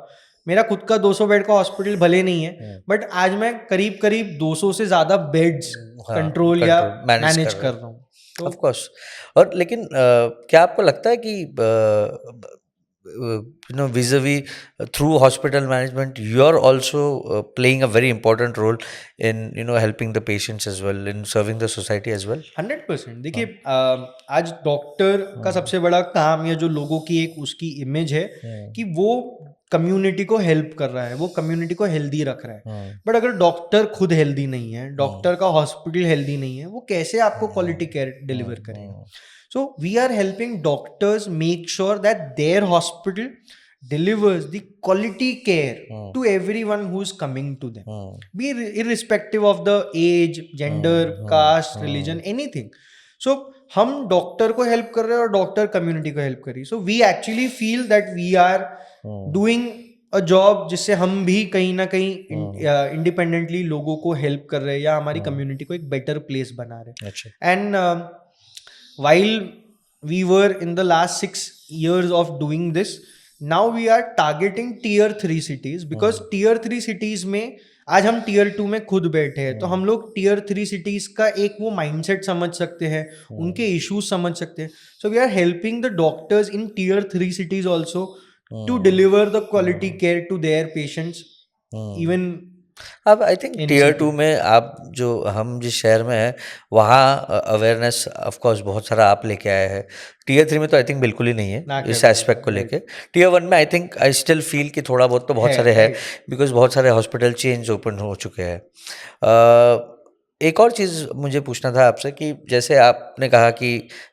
मेरा खुद का 200 बेड का हॉस्पिटल भले नहीं है, बट आज मैं करीब करीब 200 से ज्यादा बेड्स कंट्रोल या मैनेज कर रहा हूँ. Of course. और लेकिन क्या आपको लगता है कि vis-a-vis through hospital management you are also playing a very important role in helping the patients as well, in serving the society as well? 100%. देखिए आज डॉक्टर का सबसे बड़ा काम या जो लोगों की एक उसकी इमेज है कि वो कम्युनिटी को हेल्प कर रहा है, वो कम्युनिटी को हेल्दी रख रहा है. बट अगर डॉक्टर खुद हेल्दी नहीं है, डॉक्टर का हॉस्पिटल हेल्दी नहीं है, वो कैसे आपको क्वालिटी केयर डिलीवर करेगा? So we are helping doctors make sure that their hospital delivers the quality care to everyone who is coming to them, be irrespective of the age, gender, caste, religion, anything. So हम डॉक्टर को हेल्प कर रहे हैं और डॉक्टर कम्युनिटी को हेल्प कर रही है. So we actually feel that we are doing a job जिससे हम भी कहीं ना कहीं इंडिपेंडेंटली लोगों को हेल्प कर रहे हैं या हमारी कम्युनिटी को एक बेटर प्लेस बना रहे हैं. And while we were in the last 6 years of doing this, now we are targeting tier 3 cities because tier 3 cities में आज हम tier 2 में खुद बैठे हैं, तो हम लोग tier 3 cities का एक वो mindset समझ सकते हैं, उनके issues समझ सकते हैं. So we are helping the doctors in tier 3 cities also to deliver the quality care to their patients. Even अब आई थिंक टीयर 2 में आप जो हम जिस शहर में हैं वहाँ अवेयरनेस ऑफ कोर्स बहुत सारा आप लेके आए हैं. टीयर 3 में तो आई थिंक बिल्कुल ही नहीं है इस एस्पेक्ट को लेके. टीयर 1 में आई थिंक आई स्टिल फील कि थोड़ा बहुत तो बहुत सारे है बिकॉज बहुत सारे हॉस्पिटल चेंज ओपन हो चुके हैं. एक और चीज़ मुझे पूछना था आपसे कि जैसे आपने कहा कि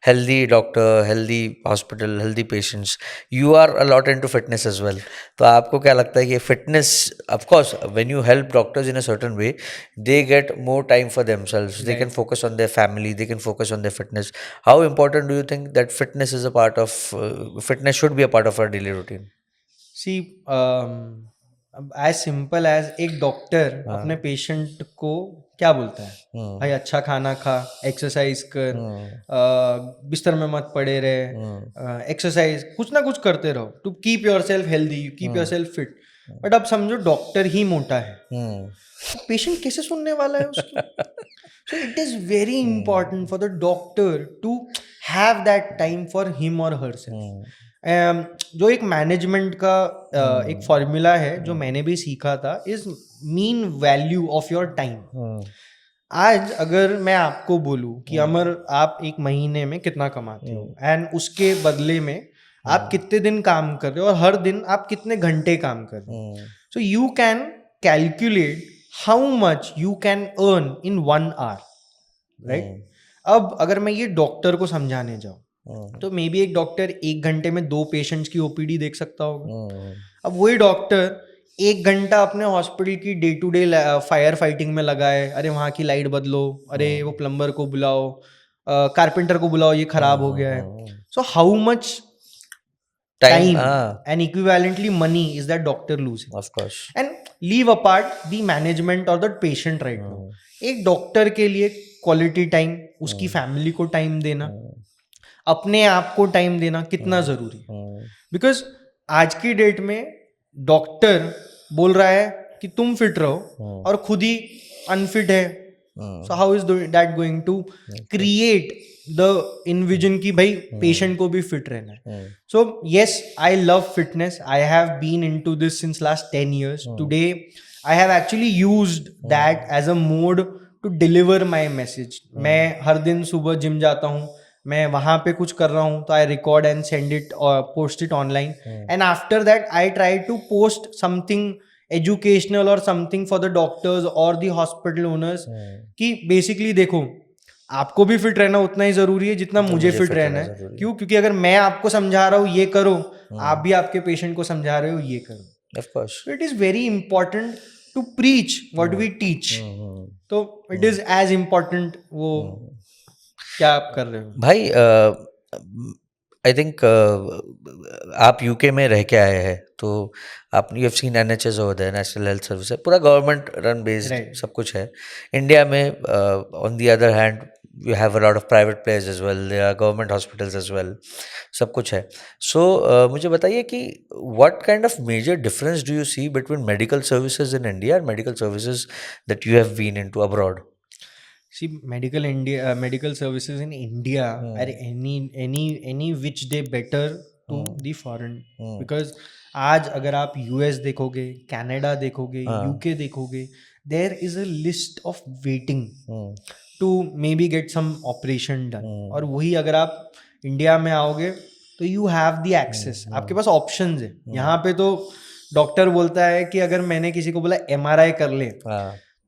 healthy doctor, healthy hospital, healthy patients, you are a lot into fitness as well. तो आपको क्या लगता है कि fitness, of course when you help doctors in a certain way, they get more time for themselves, they can focus on their family, they can focus on their fitness. How important do you think that fitness is a part of fitness should be a part of our daily routine? See as simple as एक डॉक्टर अपने पेशेंट को क्या बोलता है, भाई अच्छा खाना खा, एक्सरसाइज कर, बिस्तर में मत पड़े रहे, एक्सरसाइज कुछ ना कुछ करते रहो to keep your self healthy, keep your self fit. But अब समझो डॉक्टर ही मोटा है, पेशेंट कैसे सुनने वाला है उसकी? So it is very important for the doctor to have that time for him or herself. जो एक मैनेजमेंट का एक फॉर्मूला है जो मैंने भी सीखा था, is mean value of your time. आज अगर मैं आपको बोलूं कि अमर आप एक महीने में कितना कमाते हो एंड उसके बदले में आप कितने दिन काम कर रहे हो और हर दिन आप कितने घंटे काम कर रहे हो, so you can calculate how much you can earn in 1 hour, right. अब अगर मैं ये डॉक्टर को समझाने जाऊँ तो मे बी एक डॉक्टर 1 घंटे में 2 पेशेंट्स की ओपीडी देख सकता होगा. अब वही डॉक्टर 1 घंटा अपने हॉस्पिटल की day to day fire fighting में लगाए. अरे वहाँ की लाइट बदलो, अरे वो प्लम्बर को बुलाओ, कारपेंटर को बुलाओ, ये खराब हो गया है. So how much time and equivalently money is that doctor losing? Of course. And leave apart the management or the patient right now. एक डॉक्टर के लिए क्वालिटी टाइम, उसकी फैमिली को टाइम देना, अपने आप को टाइम देना कितना जरूरी है. बिकॉज आज की डेट में डॉक्टर बोल रहा है कि तुम फिट रहो और खुद ही अनफिट है. So how is that going to create the envision की भाई पेशेंट को भी फिट रहना है. So yes, I love fitness. I have been into this since last 10 years. Today I have actually used that as a mode to deliver my message. मैं हर दिन सुबह जिम जाता हूँ, मैं वहाँ पे कुछ कर रहा हूँ तो I record and send it और post it online. And after that I try to post something educational और समथिंग फॉर द डॉक्टर्स और द हॉस्पिटल ओनर्स कि बेसिकली देखो, आपको भी फिट रहना उतना ही जरूरी है जितना मुझे फिट रहना है. क्यों? क्योंकि अगर मैं आपको समझा रहा हूँ ये करो, आप भी आपके पेशेंट को समझा रहे हो ये करो. Of course. So it is very important to preach what we teach. तो it is as important वो क्या आप कर रहे हो. भाई आई थिंक आप यूके में रह के आए हैं तो आप you have seen NHS over there, national health service है, पूरा गवर्नमेंट रन बेस्ड सब कुछ है. इंडिया में on the other hand you have a lot of private players as well, there are government hospitals as well, सब कुछ है. So मुझे बताइए कि what kind of major difference do you see between medical services in India and medical services that you have been into abroad? See, medical services in India are any which day better to the foreign. Because आज अगर आप US देखोगे, कनाडा देखोगे, UK देखोगे, there is a list of waiting to maybe get some operation done. और वही अगर आप इंडिया में आओगे तो you have the access, आपके पास options है. यहाँ पे तो डॉक्टर बोलता है कि अगर मैंने किसी को बोला MRI कर ले,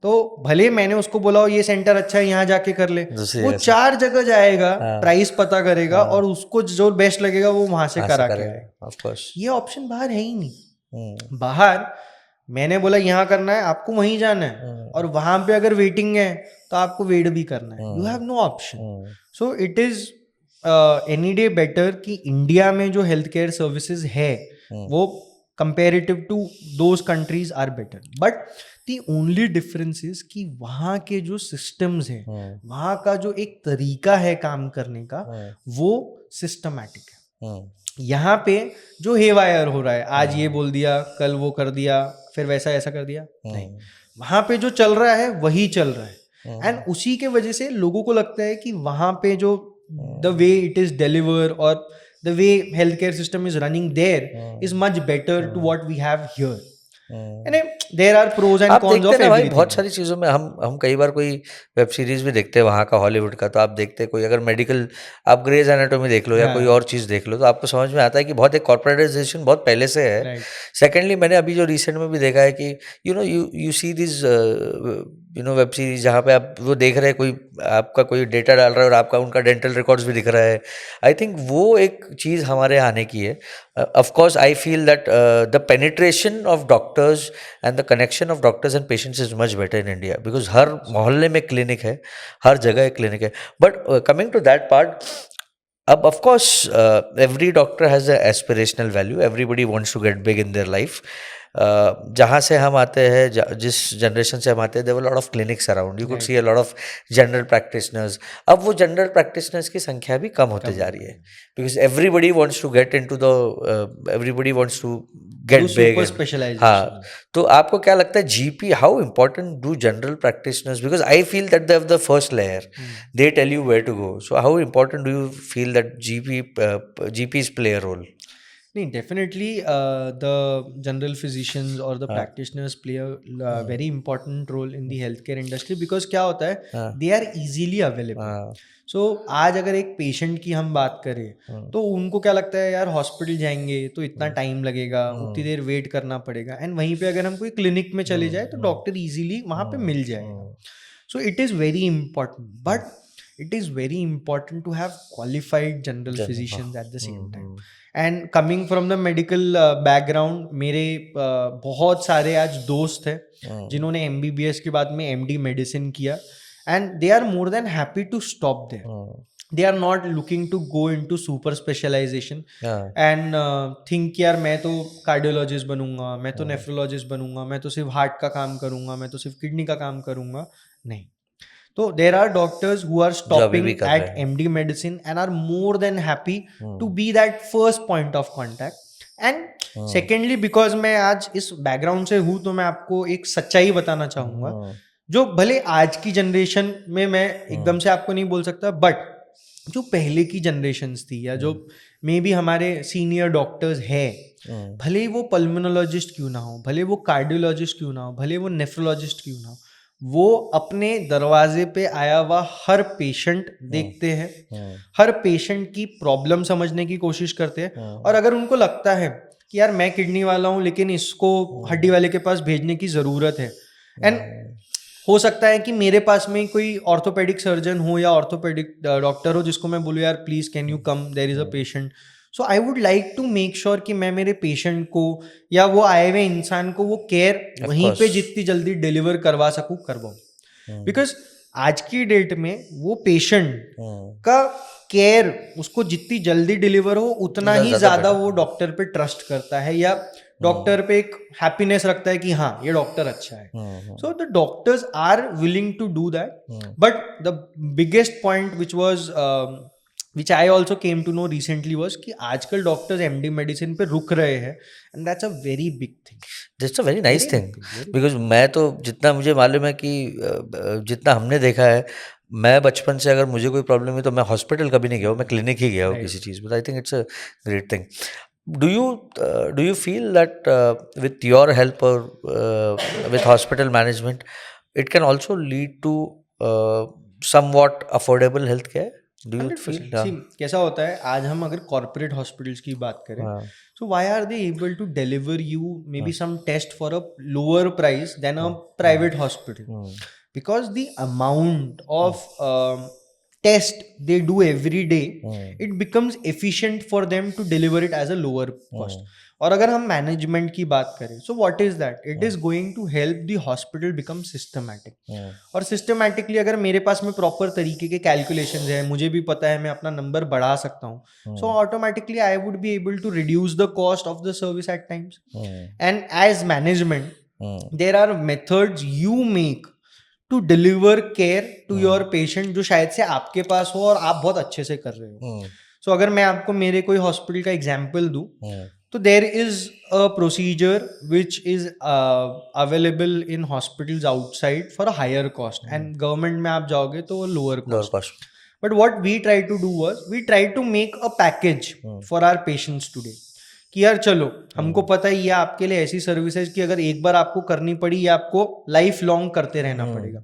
तो भले मैंने उसको बोला ये सेंटर अच्छा है यहाँ जाके कर ले, वो 4 जगह जाएगा, प्राइस पता करेगा और उसको जो बेस्ट लगेगा वो वहां से करा के आएगा. ये ऑप्शन बाहर है ही नहीं. बाहर मैंने बोला यहाँ करना है, आपको वहीं जाना है, और वहां पे अगर वेटिंग है तो आपको वेट भी करना है. You have no option. So it is any day better कि इंडिया में जो हेल्थ केयर सर्विसेज है वो comparative to those countries are better. But the only difference is कि वहाँ के जो सिस्टम्स हैं, वहाँ का जो एक तरीका है काम करने का, वो सिस्टमैटिक है. यहाँ पे जो हेवायर हो रहा है, आज ये बोल दिया, कल वो कर दिया, फिर वैसा ऐसा कर दिया, नहीं. वहाँ पे जो चल रहा है वही चल रहा है. एंड उसी के वजह से लोगों को लगता है कि वहाँ पे जो the way it is deliver और the way healthcare system is running there is much better to what we have here. And there are pros and cons of everything. बहुत सारी चीज़ों में हम कई बार कोई वेब सीरीज भी देखते हैं वहाँ का, हॉलीवुड का, तो आप देखते हैं कोई अगर मेडिकल, आप ग्रेज एनाटॉमी देख लो या कोई और चीज़ देख लो, तो आपको समझ में आता है कि बहुत एक कॉर्पोरेटाइजेशन बहुत पहले से है. सेकेंडली मैंने अभी जो रिसेंट में भी देखा है कि you see this web series जहाँ पे आप वो देख रहे हैं, कोई आपका कोई डेटा डाल रहा है और आपका उनका डेंटल रिकॉर्ड्स भी दिख रहा है. आई थिंक वो एक चीज़ हमारे आने की है. Of course I feel that the penetration of doctors and the connection of doctors and patients is much better in India, because हर मोहल्ले में क्लिनिक है, हर जगह एक क्लिनिक है. But coming to that part, अब of course every doctor has a aspirational value, everybody wants to get big in their life. जहाँ से हम आते हैं, जिस जनरेशन से हम आते हैं, there were lot of clinics around, you could see a lot of general practitioners. अब वो जनरल प्रैक्टिशनर्स की संख्या भी कम होते जा रही है, because everybody wants to get into the everybody wants to get big. हाँ, तो आपको क्या लगता है GP, how important do general practitioners, because I feel that they have the first layer, they tell you where to go. So how important do you feel that GPs play a role? नहीं, definitely the general physicians or the practitioners play a very important role in the healthcare industry because क्या होता है, they are easily available. So आज अगर एक पेशेंट की हम बात करें तो उनको क्या लगता है, यार हॉस्पिटल जाएंगे तो इतना टाइम लगेगा, उतनी देर वेट करना पड़ेगा, एंड वहीं पे अगर हम कोई क्लिनिक में चले जाए तो डॉक्टर इजीली वहाँ पे मिल जाएगा. So it is very important, but it is very important to have qualified general physicians at the same time. And coming from the medical background, मेरे बहुत सारे आज दोस्त हैं जिन्होंने MBBS के बाद में MD मेडिसिन किया, and they are more than happy to stop there. They are not looking to go into super specialization and think यार मैं तो कार्डियोलॉजिस्ट बनूंगा, मैं तो नेफ्रोलॉजिस्ट बनूंगा, मैं तो सिर्फ हार्ट का काम करूंगा, मैं तो सिर्फ किडनी का काम करूंगा. नहीं. So there are doctors who are stopping at MD medicine and are more than happy to be that first point of contact. And secondly, because मैं आज इस बैकग्राउंड से हूँ तो मैं आपको एक सच्चाई बताना चाहूँगा, जो भले आज की जनरेशन में मैं एकदम से आपको नहीं बोल सकता, बट जो पहले की जनरेशंस थी या जो मे बी हमारे सीनियर डॉक्टर्स है, भले वो पल्मोनोलॉजिस्ट क्यों ना हो, भले वो कार्डियोलॉजिस्ट क्यों ना हो, भले वो नेफ्रोलॉजिस्ट क्यों ना हो, वो अपने दरवाजे पे आया हुआ हर पेशेंट देखते हैं, हर पेशेंट की प्रॉब्लम समझने की कोशिश करते हैं, और अगर उनको लगता है कि यार मैं किडनी वाला हूँ लेकिन इसको हड्डी वाले के पास भेजने की ज़रूरत है, एंड हो सकता है कि मेरे पास में कोई ऑर्थोपेडिक सर्जन हो या ऑर्थोपेडिक डॉक्टर हो जिसको मैं बोलूँ यार please can you come, there is a patient. So I would like to make sure कि मैं मेरे पेशेंट को या वो आए हुए इंसान को वो केयर वहीं पे जितनी जल्दी डिलीवर करवा सकूँ करवाऊँ, बिकॉज आज की डेट में वो पेशेंट का केयर उसको जितनी जल्दी डिलीवर हो उतना ही ज़्यादा वो डॉक्टर पे ट्रस्ट करता है या डॉक्टर पे एक हैप्पीनेस रखता है कि हाँ ये डॉक्टर अच्छा है. So the doctors are willing to do that, but the biggest point which I also came to know recently was कि आजकल डॉक्टर्स MD मेडिसिन पे रुक रहे हैं, and that's a very big thing. That's a very nice thing because मैं तो जितना मुझे मालूम है कि जितना हमने देखा है, मैं बचपन से अगर मुझे कोई प्रॉब्लम है तो मैं हॉस्पिटल कभी नहीं गया हूँ, मैं क्लिनिक ही गया हूँ किसी चीज़ में. आई think it's a great thing. Do you feel that with your help or with hospital management, it can also lead to somewhat affordable healthcare? Do you feel? See, कैसा होता है, आज हम अगर कॉर्पोरेट हॉस्पिटल्स की बात करें, so why are they able to deliver you maybe some test for a lower price than a private hospital? Because the amount of test they do every day, it becomes efficient for them to deliver it as a lower cost. और अगर हम मैनेजमेंट की बात करें, so what is that, it is going to help the hospital become systematic. और सिस्टमैटिकली अगर मेरे पास में प्रॉपर तरीके के कैलकुलेशंस है, मुझे भी पता है मैं अपना नंबर बढ़ा सकता हूँ, so automatically I would be able to reduce the cost of the service at times. And as management there are methods you make to deliver care to your patient जो शायद से आपके पास हो और आप बहुत अच्छे से कर रहे हो. सो अगर मैं आपको मेरे कोई हॉस्पिटल का एग्जाम्पल दूँ, तो there is a procedure which is available in hospitals outside for a higher cost, and government में आप जाओगे तो lower cost. But what we tried to do was we tried to make a package for our patients today. कि यार चलो हमको पता है ये आपके लिए ऐसी सर्विसेज कि अगर एक बार आपको करनी पड़ी ये आपको लाइफ लॉन्ग करते रहना पड़ेगा.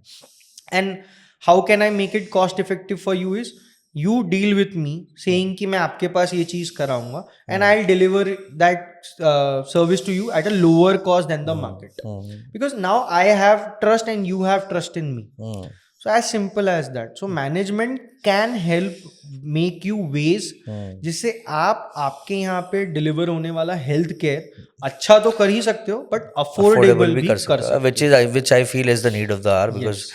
And how can I make it cost effective for you is you deal with me saying कि मैं आपके पास ये चीज कराऊंगा and I'll deliver that service to you at a lower cost than the market, because now I have trust and you have trust in me. So as simple as that. So management can help make you ways जिससे आप आपके यहाँ पे डिलीवर होने वाला हेल्थ केयर अच्छा तो कर ही सकते हो बट अफोर्डेबल भी कर सकते हो, which I feel is the need of the hour because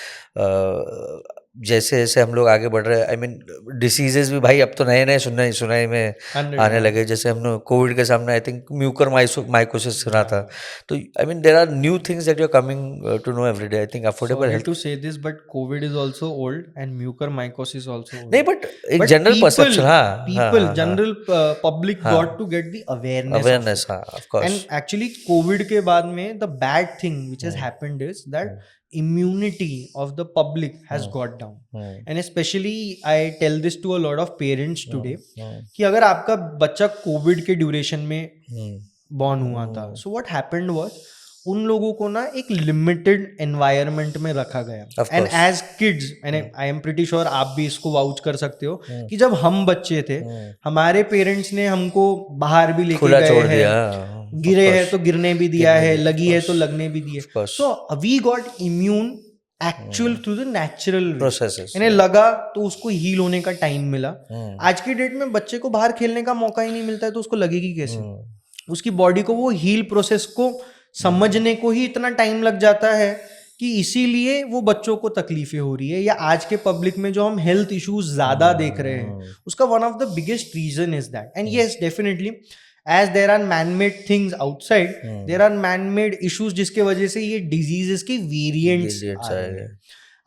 जैसे जैसे हम लोग आगे बढ़ रहे हैं, आई मीन डिसीजेज भी भाई अब तो नए नए सुनाई में आने लगे. जैसे हमने कोविड के सामने आई थिंक म्यूकर माइकोसिस सुना था. तो I mean there are new things that you are coming to know every day. I think affordable health to say this but Covid is also old and mucormycosis also old. नहीं बट एक general perception, people general public got to get the awareness. Of course. And actually Covid के बाद में the bad thing which has happened is that immunity of the public has got down. And especially I tell this to a lot of parents today कि अगर आपका बच्चा कोविड के ड्यूरेशन में बॉर्न हुआ था, so what happened was उन लोगों को ना एक लिमिटेड एनवायरनमेंट में रखा गया. And as kids, and I am pretty sure आप भी इसको वाउच कर सकते हो कि जब हम बच्चे थे हमारे पेरेंट्स ने हमको बाहर भी लेके गए हैं, गिरे हैं तो गिरने भी दिया है, लगी है तो लगने भी दिए. So we got immune actual through the natural processes. इन्हें लगा तो उसको हील होने का टाइम मिला. आज की डेट में बच्चे को बाहर खेलने का मौका ही नहीं मिलता है तो उसको लगेगी कैसे? उसकी बॉडी को वो हील प्रोसेस को समझने को ही इतना टाइम लग जाता है कि इसीलिए वो बच्चों को तकलीफें हो रही है. या आज के पब्लिक में जो हम हेल्थ इश्यूज ज्यादा देख रहे हैं उसका one of the biggest reason is that. And yes definitely as there are manmade things outside, there are manmade issues जिसके वजह से ये डिजीजेस के वेरिएंट्स आ रहे हैं.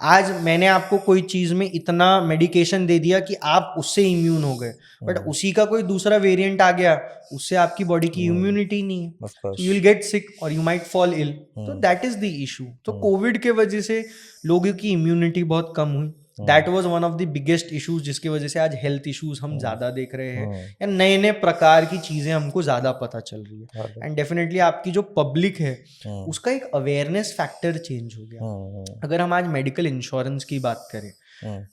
आज मैंने आपको कोई चीज में इतना मेडिकेशन दे दिया कि आप उससे इम्यून हो गए, बट उसी का कोई दूसरा वेरिएंट आ गया, उससे आपकी बॉडी की इम्यूनिटी नहीं है, यू विल गेट सिक और यू माइट फॉल इल. तो दैट इज द इशू. तो कोविड के वजह से लोगों की इम्यूनिटी बहुत कम हुई. That was one of the biggest issues जिसकी वजह से आज हेल्थ इश्यूज हम ज्यादा देख रहे हैं या नए नए प्रकार की चीजें हमको ज्यादा पता चल रही है. एंड डेफिनेटली आपकी जो पब्लिक है उसका एक अवेयरनेस फैक्टर चेंज हो गया. अगर हम आज मेडिकल इंश्योरेंस की बात करें,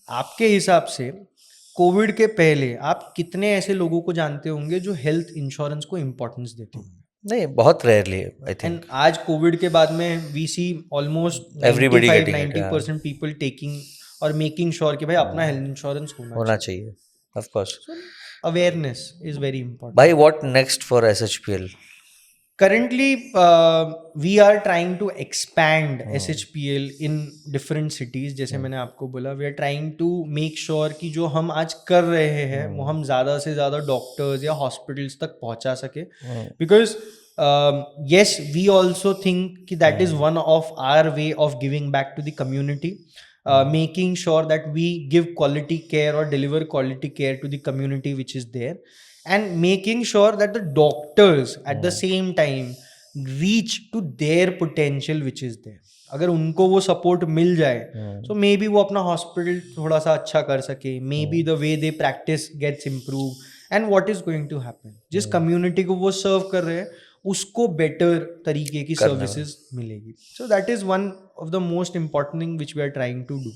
आपके हिसाब से कोविड के पहले आप कितने ऐसे लोगों को जानते होंगे जो हेल्थ इंश्योरेंस को इम्पोर्टेंस देते होंगे? नहीं, बहुत रेयरली आई थिंक. एंड आज कोविड के बाद में we see almost 90% people taking और मेकिंग श्योर कि भाई अपना हेल्थ इंश्योरेंस होना चाहिए. Of course awareness is very important. भाई, what next for SHPL? Currently, we are trying to expand SHPL in different cities. जैसे मैंने आपको बोला, we are trying to make sure कि जो हम आज कर रहे हैं वो हम ज़्यादा से ज़्यादा डॉक्टर्स या हॉस्पिटल्स तक पहुँचा सके. Because yes, we also think कि that is one of our way of giving back to the community. Making sure that we give quality care or deliver quality care to the community which is there, and making sure that the doctors at the same time reach to their potential which is there. अगर उनको वो सपोर्ट मिल जाए so maybe वो अपना हॉस्पिटल थोड़ा सा अच्छा कर सके, maybe the way they practice gets improved, and what is going to happen, जिस कम्युनिटी को वो सर्व कर रहे हैं उसको बेटर तरीके की सर्विसेज मिलेगी. So that is one of the most important thing which we are trying to do.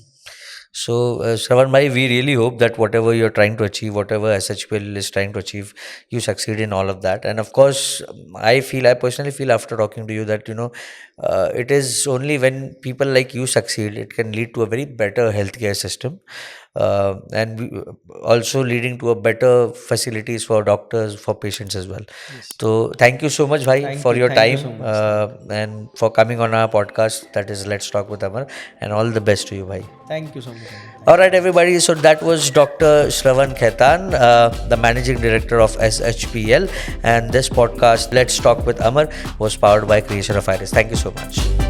So, Shravan bhai, we really hope that whatever you're trying to achieve, whatever SHPL is trying to achieve, you succeed in all of that. And of course, I personally feel after talking to you that, it is only when people like you succeed, it can lead to a very better healthcare system. And also leading to a better facilities for doctors, for patients as well. Yes. So thank you so much, bhai, for your time and for coming on our podcast. That is Let's Talk with Amar, and all the best to you, bhai. Thank you so much. All right, everybody. So that was Dr. Shravan Khaitan, the Managing Director of SHPL, and this podcast, Let's Talk with Amar, was powered by Creation of Iris. Thank you so much.